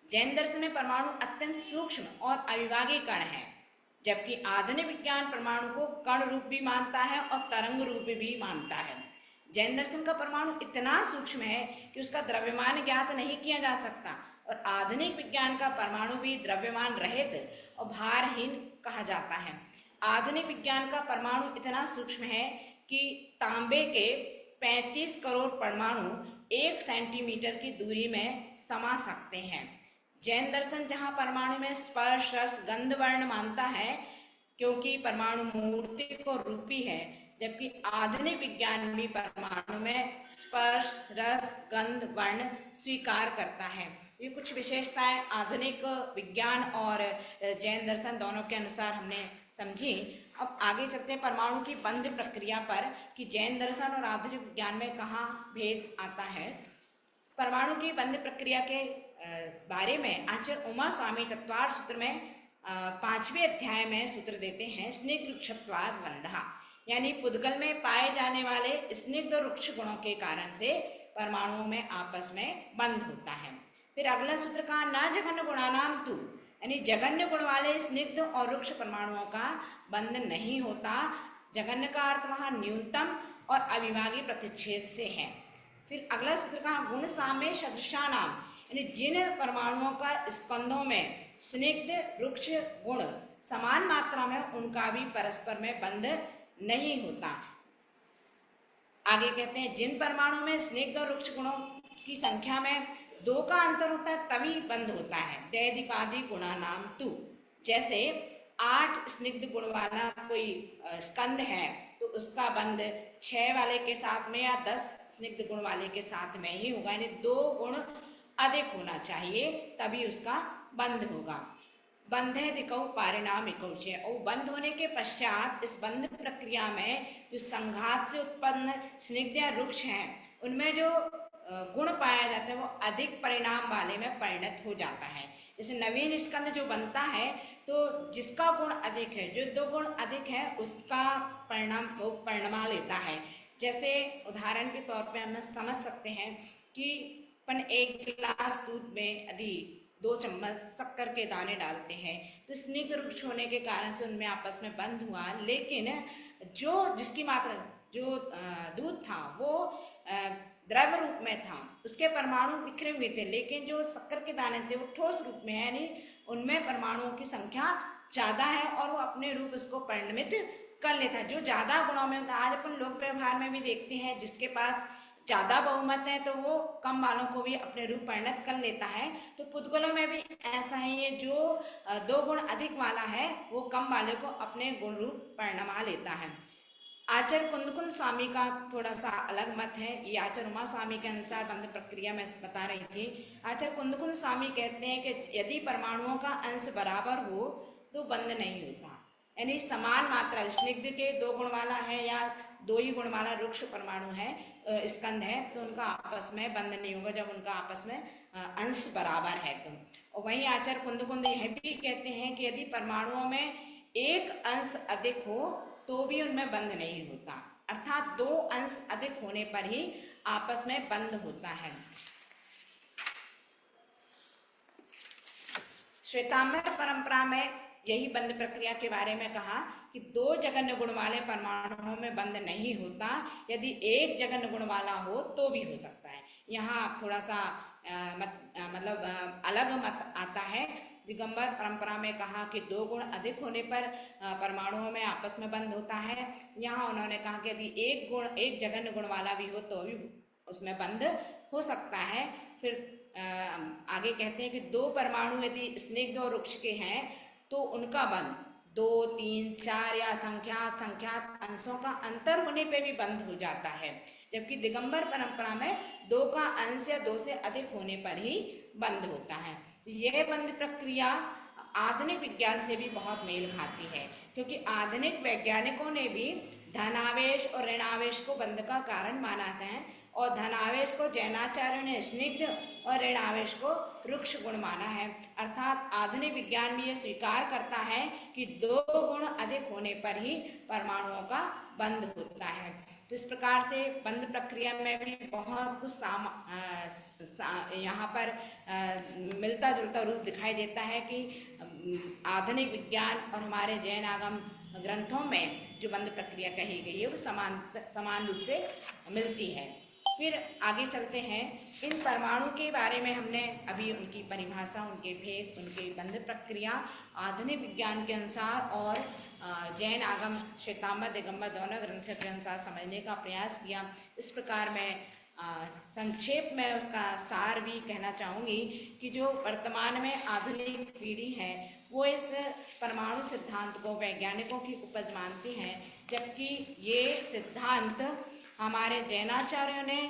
जैन दर्शन में परमाणु अत्यंत सूक्ष्म और अविभागी कण है, जबकि आधुनिक विज्ञान परमाणु को कण रूप भी मानता है और तरंग रूप भी मानता है। जैन दर्शन का परमाणु इतना सूक्ष्म है कि उसका द्रव्यमान ज्ञात नहीं किया जा सकता और आधुनिक विज्ञान का परमाणु भी द्रव्यमान रहित और भारहीन कहा जाता है। आधुनिक विज्ञान का परमाणु इतना सूक्ष्म है कि तांबे के 35 करोड़ परमाणु 1 सेंटीमीटर की दूरी में समा सकते हैं। जैन दर्शन जहां परमाणु में स्पर्श, रस, गंध, वर्ण मानता है क्योंकि परमाणु मूर्ति को रूपी है, जबकि आधुनिक विज्ञान भी परमाणु में स्पर्श, रस, गंध, वर्ण स्वीकार करता है। ये कुछ विशेषताएं आधुनिक विज्ञान और जैन दर्शन दोनों के अनुसार हमने समझी। अब आगे चलते हैं परमाणु की बंध प्रक्रिया पर कि जैन दर्शन और आधुनिक विज्ञान में कहाँ भेद आता है। परमाणु की बंध प्रक्रिया के बारे में आचार्य उमा स्वामी तत्वार्थ सूत्र में 5वें अध्याय में सूत्र देते हैं, स्निग्ध वृक्षत्वाद बंधा, यानी पुद्गल में पाए जाने वाले स्निग्ध और वृक्ष गुणों के कारण से परमाणुओं में आपस में बंध होता है। फिर अगला सूत्र कहा, न जघन्य गुणानाम तु, यानी जघन्य गुण वाले स्निग्ध और वृक्ष परमाणुओं का बंध नहीं होता। जघन्य का अर्थ वहां न्यूनतम और अविभागी प्रतिच्छेद से है। फिर अगला सूत्र कहा, गुण साम्य सदृशानाम, यानी जिन परमाणुओं का स्कंधों में स्निग्ध वृक्ष गुण समान मात्रा में, उनका भी परस्पर में बंध नहीं होता। आगे कहते हैं, जिन परमाणु में स्निग्ध और वृक्ष गुणों की संख्या में 2 का अंतर होता है तभी बंध होता है। दैधिकादि गुणा नाम तु, जैसे 8 स्निग्ध गुण वाला कोई स्कंद है तो उसका बंध 6 वाले के साथ में या 10 स्निग्ध गुण वाले के साथ में ही होगा, यानी 2 गुण अधिक होना चाहिए तभी उसका बंध होगा। बंधे दिकौ परिणाम इकौचे, और बंध होने के पश्चात इस बंध प्रक्रिया में जो संघात से उत्पन्न स्निग्ध या वृक्ष हैं उनमें जो गुण पाया जाता है वो अधिक परिणाम वाले में परिणत हो जाता है। जैसे नवीन स्कंद जो बनता है तो जिसका गुण अधिक है, जो 2 गुण अधिक है उसका परिणाम वो परिणमा लेता है। जैसे उदाहरण के तौर पे हम समझ सकते हैं कि अपन 1 गिलास दूध में यदि 2 चम्मच शक्कर के दाने डालते हैं तो स्निग्ध वृक्ष होने के कारण से उनमें आपस में बंध हुआ, लेकिन जो जिसकी मात्रा जो दूध था वो द्रव रूप में था, उसके परमाणु बिखरे हुए थे, लेकिन जो शक्कर के दाने थे वो ठोस रूप में है, यानी उनमें परमाणुओं की संख्या ज्यादा है और वो अपने रूप उसको परिणमित कर लेता है। जो ज्यादा गुणों में होता है, आज अपन लोक व्यवहार में भी देखते हैं जिसके पास ज्यादा बहुमत है तो वो कम वालों को भी अपने रूप परिणत कर लेता है। तो पुद्गलों में भी ऐसा ही है, जो 2 गुण अधिक वाला है वो कम वाले को अपने गुण रूप परिणमा लेता है। आचार्य कुंदकुंद स्वामी का थोड़ा सा अलग मत है, ये आचार्य उमा स्वामी के अनुसार बंध प्रक्रिया में बता रही थी। आचार्य कुंदकुंद स्वामी कहते हैं कि यदि परमाणुओं का अंश बराबर हो तो बंध नहीं होता, यानी समान मात्रा स्निग्ध के 2 गुण वाला है या 2 ही गुण वाला वृक्ष परमाणु है, स्कंद है, तो उनका आपस में बंध नहीं होगा जब उनका आपस में अंश बराबर है तो। और वहीं आचार्य कुंदकुंद यह भी कहते हैं कि यदि परमाणुओं में 1 अंश अधिक हो तो भी उनमें बंध नहीं होता, अर्थात 2 अंश अधिक होने पर ही आपस में बंध होता है। श्वेतांबर परंपरा में यही बंध प्रक्रिया के बारे में कहा कि 2 जघन्य गुण वाले परमाणुओं में बंध नहीं होता, यदि 1 जघन्य गुण वाला हो तो भी हो सकता है। यहाँ थोड़ा सा अलग मत आता है। दिगंबर परंपरा में कहा कि 2 गुण अधिक होने पर परमाणुओं में आपस में बंध होता है। यहाँ उन्होंने कहा कि यदि 1 जघन्य गुण वाला भी हो तो भी उसमें बंध हो सकता है। फिर आगे कहते हैं कि 2 परमाणु यदि स्निग्ध और वृक्ष के हैं तो उनका बंध 2, 3, 4 या संख्यात अंशों का अंतर होने पे भी बंध हो जाता है, जबकि दिगंबर परंपरा में 2 का अंश या 2 से अधिक होने पर ही बंध होता है। तो यह बंध प्रक्रिया आधुनिक विज्ञान से भी बहुत मेल खाती है, क्योंकि आधुनिक वैज्ञानिकों ने भी धनावेश और ऋणावेश को बंध का कारण माना है, और धनावेश को जैनाचार्य ने स्निग्ध और ऋणावेश को वृक्ष गुण माना है। अर्थात आधुनिक विज्ञान भी ये स्वीकार करता है कि 2 गुण अधिक होने पर ही परमाणुओं का बंध होता है। तो इस प्रकार से बंध प्रक्रिया में भी बहुत कुछ यहाँ पर मिलता जुलता रूप दिखाई देता है कि आधुनिक विज्ञान और हमारे जैन आगम ग्रंथों में जो बंध प्रक्रिया कही गई है वो समान रूप से मिलती है। फिर आगे चलते हैं। इन परमाणु के बारे में हमने अभी उनकी परिभाषा, उनके भेद, उनकी बंध प्रक्रिया आधुनिक विज्ञान के अनुसार और जैन आगम श्वेतांबर दिगंबर दोनों ग्रंथों के अनुसार समझने का प्रयास किया। इस प्रकार मैं संक्षेप में उसका सार भी कहना चाहूँगी कि जो वर्तमान में आधुनिक पीढ़ी है वो इस परमाणु सिद्धांत को वैज्ञानिकों की उपज मानती हैं, जबकि ये सिद्धांत हमारे जैनाचार्यों ने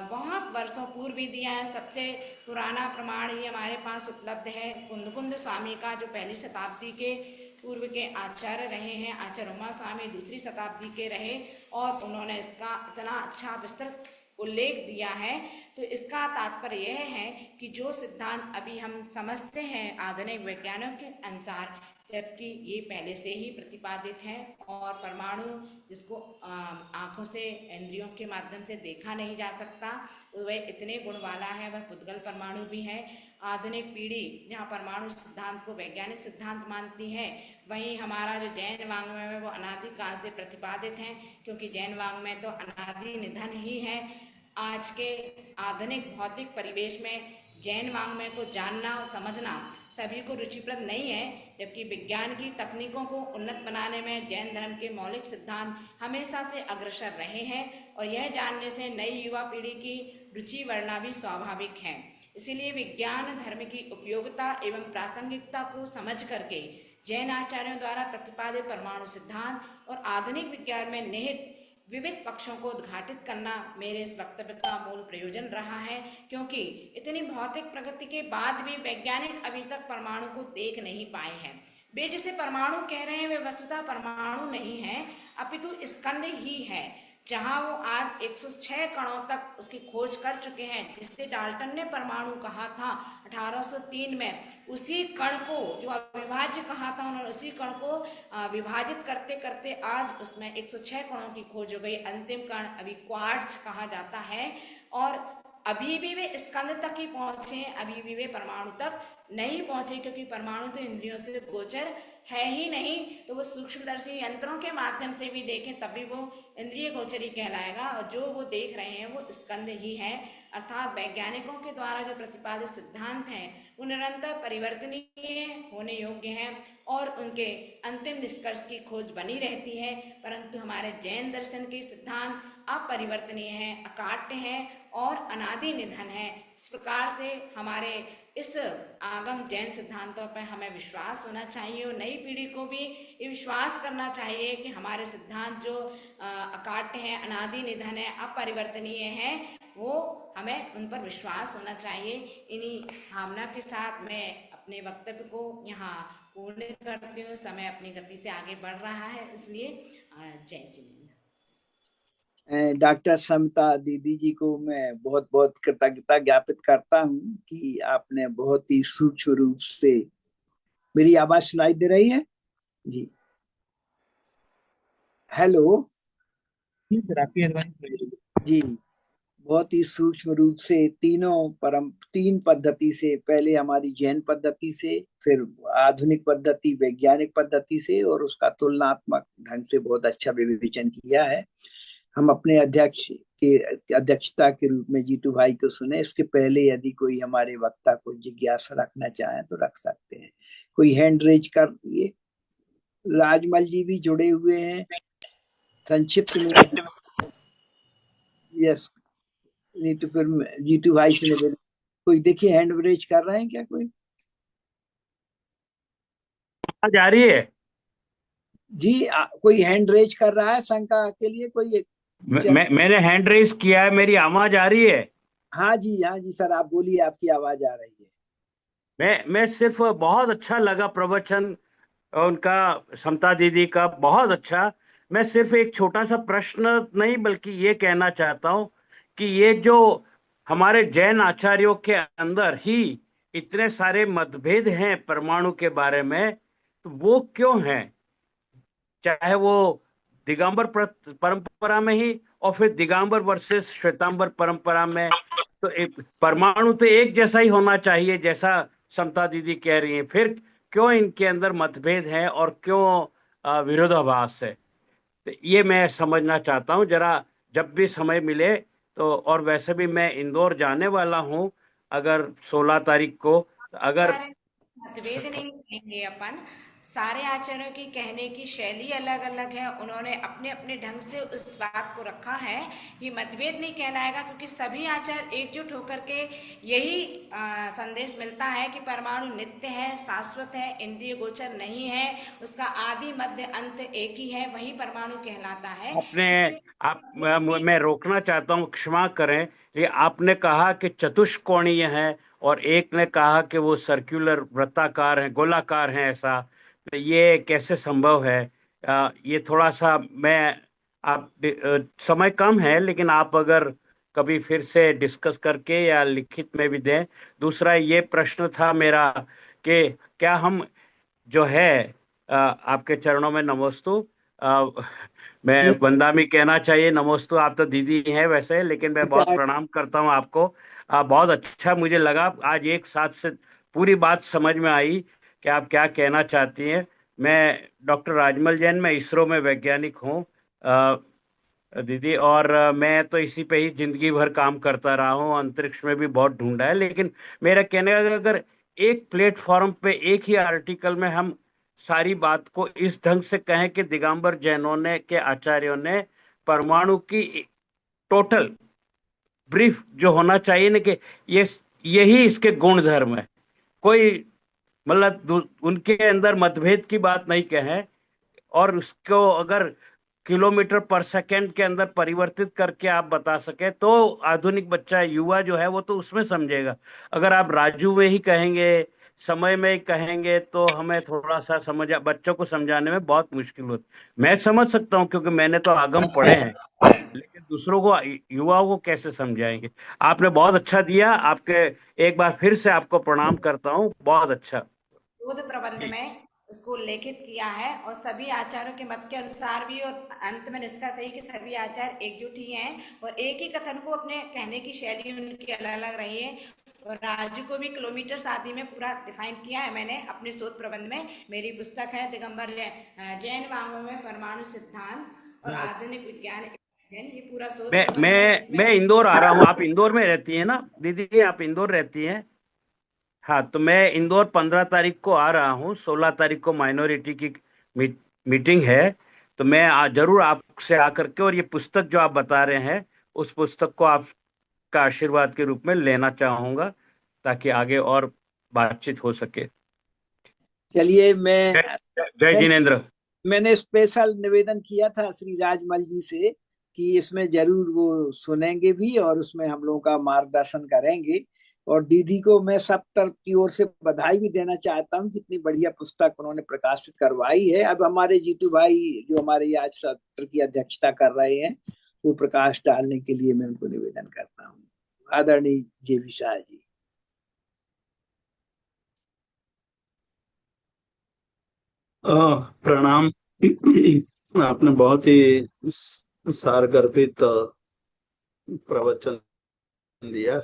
बहुत वर्षों पूर्व भी दिया है। सबसे पुराना प्रमाण ये हमारे पास उपलब्ध है कुंद स्वामी का, जो पहली शताब्दी के पूर्व के आचार्य रहे हैं। आचार्य उमा स्वामी दूसरी शताब्दी के रहे और उन्होंने इसका इतना अच्छा विस्तृत उल्लेख दिया है। तो इसका तात्पर्य यह है कि जो सिद्धांत अभी हम समझते हैं आधुनिक वैज्ञानिकों के अनुसार, जबकि ये पहले से ही प्रतिपादित है और परमाणु जिसको आँखों से, इंद्रियों के माध्यम से देखा नहीं जा सकता, वह इतने गुण वाला है, वह पुद्गल परमाणु भी है। आधुनिक पीढ़ी जहाँ परमाणु सिद्धांत को वैज्ञानिक सिद्धांत मानती है, वहीं हमारा जो जैन वाङ्मय है वो अनादि काल से प्रतिपादित है, क्योंकि जैन वाङ्मय तो अनादि निधन ही है। आज के आधुनिक भौतिक परिवेश में जैन वाङ्मय को जानना और समझना सभी को रुचिप्रद नहीं है, जबकि विज्ञान की तकनीकों को उन्नत बनाने में जैन धर्म के मौलिक सिद्धांत हमेशा से अग्रसर रहे हैं और यह जानने से नई युवा पीढ़ी की रुचि बढ़ना भी स्वाभाविक है। इसीलिए विज्ञान धर्म की उपयोगिता एवं प्रासंगिकता को समझ करके जैन आचार्यों द्वारा प्रतिपादित परमाणु सिद्धांत और आधुनिक विज्ञान में निहित विविध पक्षों को उद्घाटित करना मेरे इस वक्तव्य का मूल प्रयोजन रहा है, क्योंकि इतनी भौतिक प्रगति के बाद भी वैज्ञानिक अभी तक परमाणु को देख नहीं पाए हैं। वे जिसे परमाणु कह रहे हैं वे वस्तुतः परमाणु नहीं है, अपितु स्कंद ही है, जहां वो आज 106 कणों तक उसकी खोज कर चुके हैं, जिससे डाल्टन ने परमाणु कहा था 1803 में। उसी कण को जो अविभाज्य कहा था उन्होंने, उसी कण को विभाजित करते करते आज उसमें 106 कणों की खोज हो गई। अंतिम कण अभी क्वार्ट्ज कहा जाता है और अभी भी वे स्कंद तक ही पहुंचे, अभी भी वे परमाणु तक नहीं पहुंचे, क्योंकि परमाणु तो इंद्रियों से गोचर है ही नहीं। तो वो सूक्ष्मदर्शी यंत्रों के माध्यम से भी देखें तभी वो इंद्रिय गोचरी कहलाएगा, और जो वो देख रहे हैं वो स्कंद ही है। अर्थात वैज्ञानिकों के द्वारा जो प्रतिपादित सिद्धांत हैं वो निरंतर परिवर्तनीय होने योग्य हैं और उनके अंतिम निष्कर्ष की खोज बनी रहती है, परंतु हमारे जैन दर्शन के सिद्धांत अपरिवर्तनीय हैं, अकाट्य हैं और अनादि निधन है। इस प्रकार से हमारे इस आगम जैन सिद्धांतों पर हमें विश्वास होना चाहिए और नई पीढ़ी को भी ये विश्वास करना चाहिए कि हमारे सिद्धांत जो अकाट्य हैं, अनादि निधन है, अपरिवर्तनीय है, वो हमें उन पर विश्वास होना चाहिए। इन्हीं भावना के साथ मैं अपने वक्तव्य को यहाँ पूर्ण करती हूँ। समय अपनी गति से आगे बढ़ रहा है, इसलिए जय जिनेन्द्र। डॉक्टर समता दीदी जी को मैं बहुत बहुत कृतज्ञता ज्ञापित करता हूँ कि आपने बहुत ही सूक्ष्म रूप से, मेरी आवाज सुनाई दे रही है जी? हेलो जी, बहुत ही सूक्ष्म रूप से तीन पद्धति से, पहले हमारी जैन पद्धति से, फिर आधुनिक पद्धति, वैज्ञानिक पद्धति से, और उसका तुलनात्मक ढंग से बहुत अच्छा विवेचन किया है। हम अपने अध्यक्ष के अध्यक्षता के रूप में जीतू भाई को सुने। इसके पहले यदि कोई हमारे वक्ता को जिज्ञासा रखना चाहे तो रख सकते हैं। कोई हैंड रेज कर लिए। राजमल जी भी जुड़े हुए हैं। संक्षिप्त में यस, नहीं तो फिर जीतू भाई से निवेदन, कोई देखिए हैंड रेज कर रहे हैं क्या? कोई जा रही है जी? कोई हैंड रेज कर रहा है शंका के लिए? कोई मैंने हैंड रेज किया है, मेरी आवाज आ रही है? हाँ जी सर, आप बोलिए, आपकी आवाज आ रही है। मैं सिर्फ बहुत अच्छा लगा प्रवचन उनका, समता दीदी का, बहुत अच्छा। मैं सिर्फ एक छोटा सा प्रश्न नहीं बल्कि ये कहना चाहता हूं कि ये जो हमारे जैन आचार्यों के अंदर ही इतने सारे मतभेद हैं परमाणु के बारे में, तो वो क्यों हैं? चाहे वो दिगंबर परंपरा में ही और फिर दिगंबर वर्सेस श्वेतांबर परंपरा में, तो परमाणु तो एक जैसा ही होना चाहिए जैसा समता दीदी कह रही हैं। फिर क्यों इनके अंदर मतभेद है और क्यों विरोधाभास है? तो ये मैं समझना चाहता हूं। जरा जब भी समय मिले तो और वैसे भी मैं इंदौर जाने वाला हूँ अगर 16 तारीख को, अगर मतभेद नहीं कहेंगे अपन। सारे आचार्यों की कहने की शैली अलग अलग है, उन्होंने अपने अपने ढंग से उस बात को रखा है। ये मतभेद नहीं कहलाएगा, क्योंकि सभी आचार्य एकजुट होकर के यही संदेश मिलता है कि परमाणु नित्य है, शाश्वत है, इंद्रिय गोचर नहीं है, उसका आदि मध्य अंत एक ही है, वही परमाणु कहलाता है। आपने आप इसलिए मैं रोकना चाहता हूँ, क्षमा करें, ये आपने कहा कि चतुष्कोणीय है और एक ने कहा कि वो सर्कुलर वृत्ताकार है, गोलाकार है, ऐसा तो ये कैसे संभव है? ये थोड़ा सा मैं आप समय कम है, लेकिन आप अगर कभी फिर से डिस्कस करके या लिखित में भी दें। दूसरा ये प्रश्न था मेरा कि क्या हम जो है आपके चरणों में नमोस्तु, मैं वंदामी कहना चाहिए, नमोस्तु आप तो दीदी हैं वैसे, लेकिन मैं बहुत प्रणाम करता हूं आपको। बहुत अच्छा मुझे लगा, आज एक साथ से पूरी बात समझ में आई कि आप क्या कहना चाहती हैं। मैं डॉक्टर राजमल जैन, मैं इसरो में वैज्ञानिक हूँ दीदी, और मैं तो इसी पे ही जिंदगी भर काम करता रहा हूँ, अंतरिक्ष में भी बहुत ढूंढा है। लेकिन मेरा कहने का अगर एक प्लेटफॉर्म पे एक ही आर्टिकल में हम सारी बात को इस ढंग से कहें कि दिगंबर जैनों ने के आचार्यों ने परमाणु की टोटल ब्रीफ जो होना चाहिए ना, कि ये यही इसके गुण धर्म है, कोई मतलब उनके अंदर मतभेद की बात नहीं कहें, और उसको अगर किलोमीटर पर सेकंड के अंदर परिवर्तित करके आप बता सके तो आधुनिक बच्चा, युवा जो है वो तो उसमें समझेगा। अगर आप राजू में ही कहेंगे, समय में ही कहेंगे, तो हमें थोड़ा सा बच्चों को समझाने में बहुत मुश्किल होती। मैं समझ सकता हूँ क्योंकि मैंने तो आगम पढ़े हैं, लेकिन दूसरों को, युवाओं को कैसे समझाएंगे? आपने बहुत अच्छा दिया, आपके एक बार फिर से आपको प्रणाम करता हूँ, बहुत अच्छा। शोध प्रबंध में उसको उल्लेखित किया है, और सभी आचार्यों के मत के अनुसार भी, और अंत में निष्कर्ष है कि सभी आचार्य एकजुट ही हैं, और एक ही कथन को अपने कहने की शैली उनकी अलग अलग रही है। और राजू को भी किलोमीटर आदि में पूरा डिफाइन किया है मैंने अपने शोध प्रबंध में। मेरी पुस्तक है दिगंबर जैन वांगों में परमाणु सिद्धांत और आधुनिक विज्ञान, ये पूरा शोध मैं प्रबंध है मैं जिसमें मैं इंदौर आ रहा हूँ। आप इंदौर में रहती हैं ना दीदी? आप इंदौर रहती हैं? हाँ, तो मैं इंदौर 15 तारीख को आ रहा हूँ। 16 तारीख को माइनॉरिटी की मीटिंग है, तो मैं जरूर आपसे आकर के, और ये पुस्तक जो आप बता रहे हैं उस पुस्तक को आपका आशीर्वाद के रूप में लेना चाहूंगा, ताकि आगे और बातचीत हो सके। चलिए, जय जय जिनेन्द्र। मैंने स्पेशल निवेदन किया था श्री राजमल जी से कि इसमें जरूर वो सुनेंगे भी और उसमें हम लोगों का मार्गदर्शन करेंगे। और दीदी को मैं सब तरफ की ओर से बधाई भी देना चाहता हूँ, कितनी बढ़िया पुस्तक उन्होंने प्रकाशित करवाई है। अब हमारे जीतू भाई जो हमारे आज सत्र की अध्यक्षता कर रहे हैं, वो प्रकाश डालने के लिए मैं उनको निवेदन करता हूँ। आदरणीय JV शाह जी। प्रणाम। आपने बहुत ही सारगर्भित प्रवचन दिया,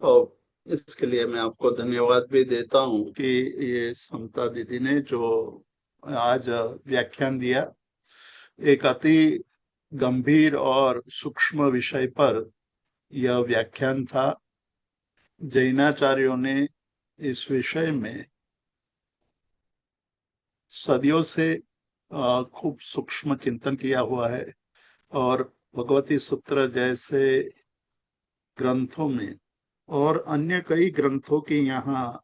और इसके लिए मैं आपको धन्यवाद भी देता हूँ कि ये समता दीदी ने जो आज व्याख्यान दिया, एक अति गंभीर और सूक्ष्म विषय पर यह व्याख्यान था। जैनाचार्यों ने इस विषय में सदियों से खूब सूक्ष्म चिंतन किया हुआ है, और भगवती सूत्र जैसे ग्रंथों में और अन्य कई ग्रंथों की यहाँ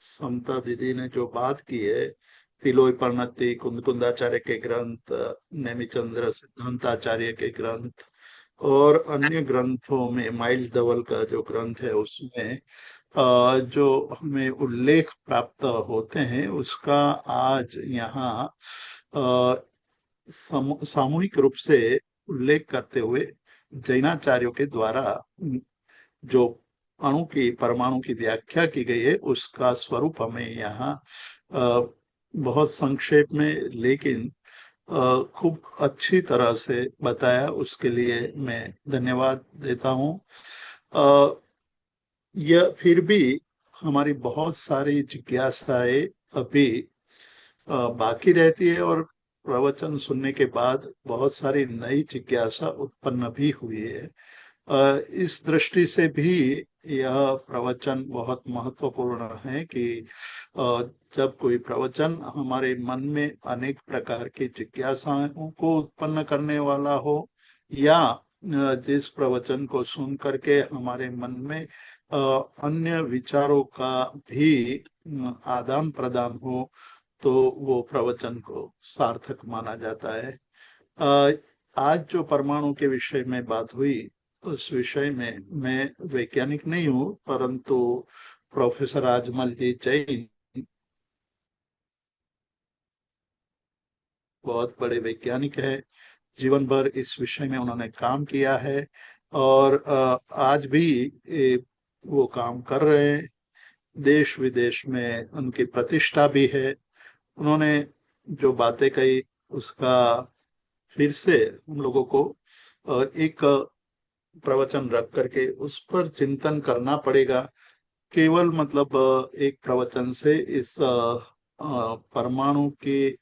समता दीदी ने जो बात की है, तिलोय परिणति, कुंदाचार्य के ग्रंथ, नेमिचंद्र सिद्धांताचार्य के ग्रंथ और अन्य ग्रंथों में, माइल्स धवल का जो ग्रंथ है उसमें जो हमें उल्लेख प्राप्त होते हैं, उसका आज यहाँ सामूहिक रूप से उल्लेख करते हुए जैनाचार्यों के द्वारा जो अणु की, परमाणु की व्याख्या की गई है, उसका स्वरूप हमें यहाँ बहुत संक्षेप में लेकिन खूब अच्छी तरह से बताया। उसके लिए मैं धन्यवाद देता हूँ। यह फिर भी हमारी बहुत सारी जिज्ञासाएं अभी बाकी रहती है, और प्रवचन सुनने के बाद बहुत सारी नई जिज्ञासा उत्पन्न भी हुई है। इस दृष्टि से भी यह प्रवचन बहुत महत्वपूर्ण है कि जब कोई प्रवचन हमारे मन में अनेक प्रकार की जिज्ञासाओं को उत्पन्न करने वाला हो, या जिस प्रवचन को सुन करके हमारे मन में अन्य विचारों का भी आदान प्रदान हो, तो वो प्रवचन को सार्थक माना जाता है। आज जो परमाणु के विषय में बात हुई, उस विषय में मैं वैज्ञानिक नहीं हूँ, परंतु प्रोफेसर राजमल जी जैन बहुत बड़े वैज्ञानिक है। जीवन भर इस विषय में उन्होंने काम किया है और आज भी वो काम कर रहे हैं। देश विदेश में उनकी प्रतिष्ठा भी है। उन्होंने जो बातें कही उसका फिर से हम लोगों को एक प्रवचन रख करके उस पर चिंतन करना पड़ेगा। केवल मतलब एक प्रवचन से इस परमाणु की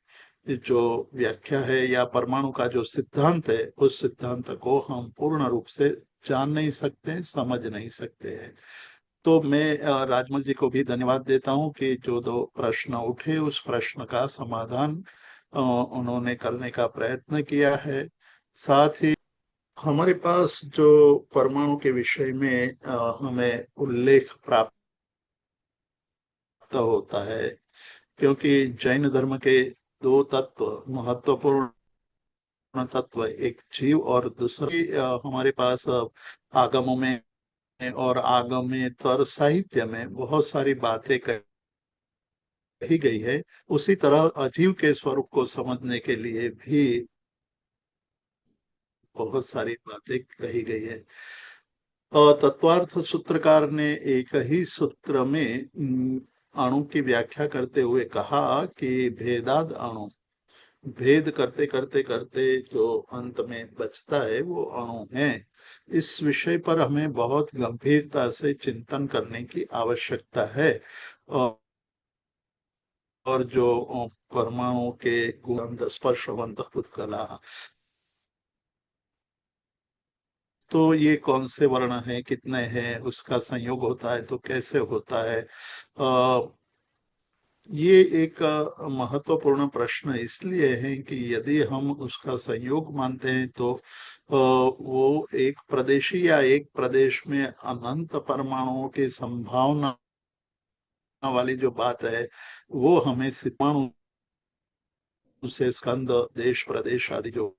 जो व्याख्या है या परमाणु का जो सिद्धांत है, उस सिद्धांत को हम पूर्ण रूप से जान नहीं सकते, समझ नहीं सकते हैं। तो मैं राजमल जी को भी धन्यवाद देता हूं कि जो दो प्रश्न उठे उस प्रश्न का समाधान उन्होंने करने का प्रयत्न किया है। साथ ही हमारे पास जो परमाणु के विषय में हमें उल्लेख प्राप्त होता है, क्योंकि जैन धर्म के दो तत्व, महत्वपूर्ण तत्व, एक जीव और दूसरा हमारे पास आगमों में और आगमेतर साहित्य में बहुत सारी बातें कही गई है। उसी तरह अजीव के स्वरूप को समझने के लिए भी बहुत सारी बातें कही गई है। तत्वार्थ सूत्रकार ने एक ही सूत्र में अणु की व्याख्या करते हुए कहा कि भेदाद अणु, भेद करते करते करते जो अंत में बचता है वो अणु है। इस विषय पर हमें बहुत गंभीरता से चिंतन करने की आवश्यकता है। और जो परमाणु के गुण स्पर्शवंत उत्कला, तो ये कौन से वर्ण हैं, कितने हैं, उसका संयोग होता है तो कैसे होता है। ये एक महत्वपूर्ण प्रश्न इसलिए है कि यदि हम उसका संयोग मानते हैं तो वो एक प्रदेशी या एक प्रदेश में अनंत परमाणुओं की संभावना वाली जो बात है, वो हमें परमाणु से स्कंद, देश, प्रदेश आदि जो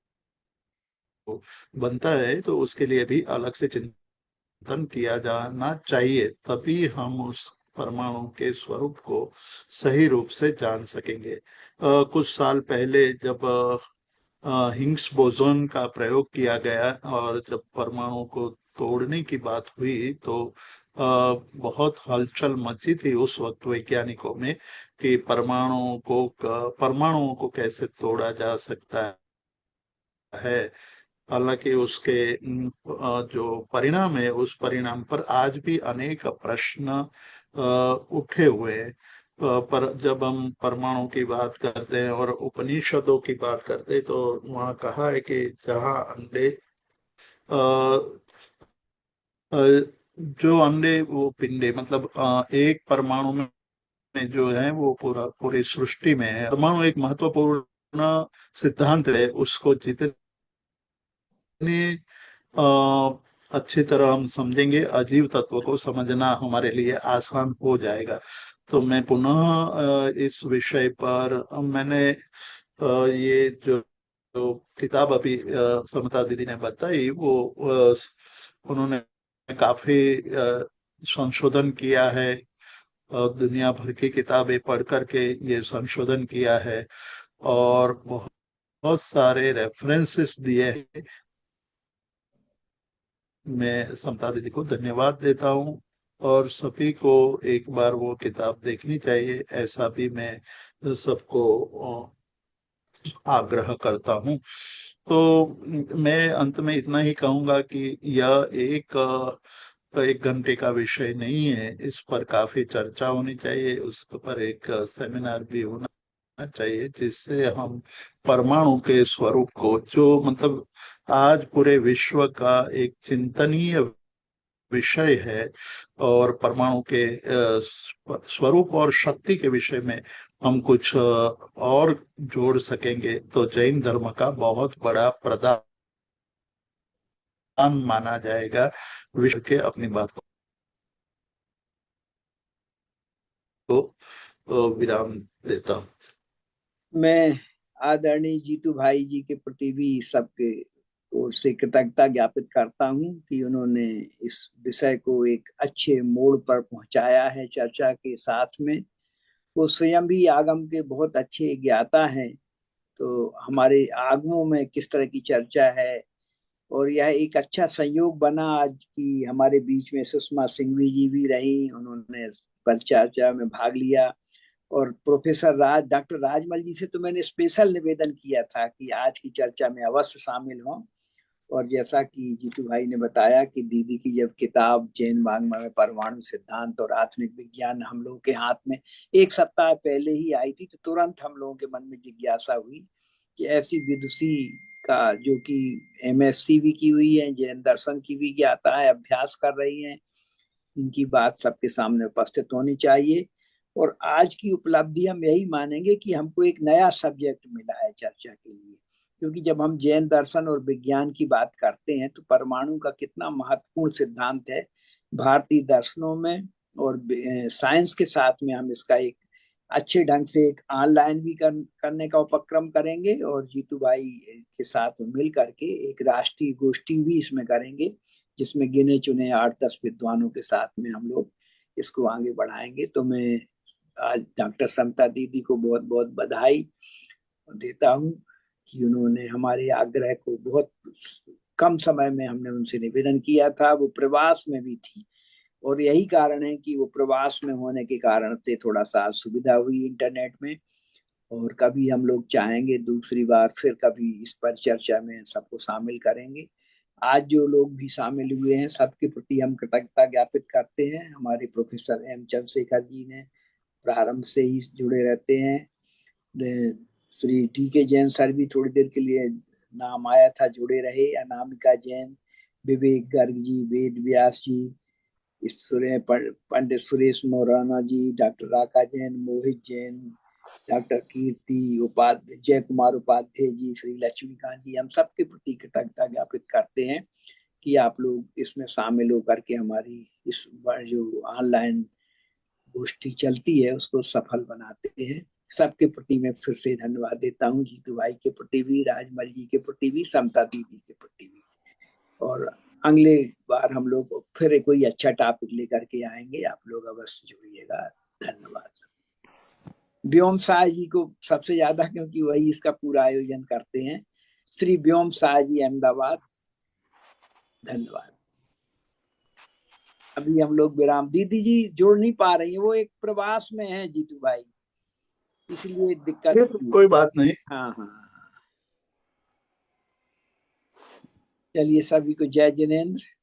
बनता है, तो उसके लिए भी अलग से चिंतन किया जाना चाहिए, तभी हम उस परमाणु के स्वरूप को सही रूप से जान सकेंगे। कुछ साल पहले जब हिग्स बोसोन का प्रयोग किया गया और जब परमाणु को तोड़ने की बात हुई तो बहुत हलचल मची थी उस वक्त वैज्ञानिकों में कि परमाणुओं को कैसे तोड़ा जा सकता है। हालांकि उसके जो परिणाम है, उस परिणाम पर आज भी अनेक प्रश्न उठे हुए हैं। पर जब हम परमाणु की बात करते हैं और उपनिषदों की बात करते हैं तो वहाँ कहा है कि जहाँ अंडे जो अंडे वो पिंडे, मतलब एक परमाणु में जो है वो पूरी सृष्टि में है। परमाणु एक महत्वपूर्ण सिद्धांत है, उसको जितने अच्छी तरह हम समझेंगे, अजीव तत्व को समझना हमारे लिए आसान हो जाएगा। तो मैं पुनः इस विषय पर मैंने ये जो किताब अभी समता दीदी ने बताई, वो उन्होंने काफी संशोधन किया है। दुनिया भर की किताबें पढ़ करके ये संशोधन किया है और बहुत सारे रेफरेंसेस दिए हैं। मैं समता दीदी को धन्यवाद देता हूँ और सभी को एक बार वो किताब देखनी चाहिए, ऐसा भी मैं सबको आग्रह करता हूँ। तो मैं अंत में इतना ही कहूंगा कि यह एक घंटे का विषय नहीं है, इस पर काफी चर्चा होनी चाहिए, उस पर एक सेमिनार भी होना चाहिए, जिससे हम परमाणु के स्वरूप को, जो मतलब आज पूरे विश्व का एक चिंतनीय विषय है, और परमाणु के स्वरूप और शक्ति के विषय में हम कुछ और जोड़ सकेंगे, तो जैन धर्म का बहुत बड़ा प्रदान माना जाएगा विश्व के। अपनी बात को विराम देता हूँ। मैं आदरणीय जीतू भाई जी के प्रति भी सबके ओर से कृतज्ञता ज्ञापित करता हूं कि उन्होंने इस विषय को एक अच्छे मोड़ पर पहुंचाया है चर्चा के साथ में। वो स्वयं भी आगम के बहुत अच्छे ज्ञाता हैं, तो हमारे आगमों में किस तरह की चर्चा है, और यह एक अच्छा संयोग बना आज की हमारे बीच में सुषमा सिंघवी जी भी रही, उन्होंने परिचर्चा में भाग लिया। और प्रोफेसर डॉक्टर राजमल जी से तो मैंने स्पेशल निवेदन किया था कि आज की चर्चा में अवश्य शामिल हों। और जैसा कि जीतू भाई ने बताया कि दीदी की जब किताब जैन वाङ्मय में परमाणु सिद्धांत और आधुनिक विज्ञान हम लोगों के हाथ में एक सप्ताह पहले ही आई थी, तो तुरंत हम लोगों के मन में जिज्ञासा हुई कि ऐसी विदुषी का, जो कि एमएससी भी की हुई है, जैन दर्शन की भी ज्ञाता है, अभ्यास कर रही हैं, इनकी बात सबके सामने उपस्थित होनी चाहिए। और आज की उपलब्धि हम यही मानेंगे कि हमको एक नया सब्जेक्ट मिला है चर्चा के लिए, क्योंकि जब हम जैन दर्शन और विज्ञान की बात करते हैं तो परमाणु का कितना महत्वपूर्ण सिद्धांत है भारतीय दर्शनों में, और साइंस के साथ में हम इसका एक अच्छे ढंग से एक ऑनलाइन भी करने का उपक्रम करेंगे, और जीतू भाई के साथ मिल करके एक राष्ट्रीय गोष्ठी भी इसमें करेंगे, जिसमें गिने चुने 8-10 विद्वानों के साथ में हम लोग इसको आगे बढ़ाएंगे। तो मैं आज डॉक्टर समता दीदी को बहुत बहुत बधाई देता हूँ कि उन्होंने हमारे आग्रह को, बहुत कम समय में हमने उनसे निवेदन किया था, वो प्रवास में भी थी, और यही कारण है कि वो प्रवास में होने के कारण से थोड़ा सा सुविधा हुई इंटरनेट में। और कभी हम लोग चाहेंगे दूसरी बार फिर कभी इस पर चर्चा में सबको शामिल करेंगे। आज जो लोग भी शामिल हुए हैं सबके प्रति हम कृतज्ञता ज्ञापित करते हैं। हमारे प्रोफेसर एम चंद्रशेखर जी ने प्रारंभ से ही जुड़े रहते हैं, श्री टी के जैन सर भी थोड़ी देर के लिए नाम आया था, जुड़े रहे, अनामिका जैन, विवेक गर्ग जी, वेद व्यास जी, पंडित सुरेश मोराना जी, डॉक्टर राका जैन, मोहित जैन, डॉक्टर कीर्ति उपाध्याय, जय कुमार उपाध्याय जी, श्री लक्ष्मीकांत जी, हम सबके प्रति कृतज्ञता ज्ञापित करते हैं कि आप लोग इसमें शामिल होकर के हमारी इस जो ऑनलाइन गोष्ठी चलती है उसको सफल बनाते हैं। सबके प्रति मैं फिर से धन्यवाद देता हूँ, जीतू भाई के प्रति भी, राजमल जी के प्रति भी, समता दीदी के प्रति भी। और अगले बार हम लोग फिर कोई अच्छा टॉपिक लेकर के आएंगे, आप लोग अवश्य जुड़िएगा। धन्यवाद। व्योम शाह जी को सबसे ज्यादा, क्योंकि वही इसका पूरा आयोजन करते हैं, श्री व्योम शाह जी, अहमदाबाद। धन्यवाद। अभी हम लोग विराम, दीदी जी जुड़ नहीं पा रही है, वो एक प्रवास में है जीतू भाई, इसलिए दिक्कत। कोई बात नहीं। हाँ हाँ, चलिए सभी को जय जिनेन्द्र।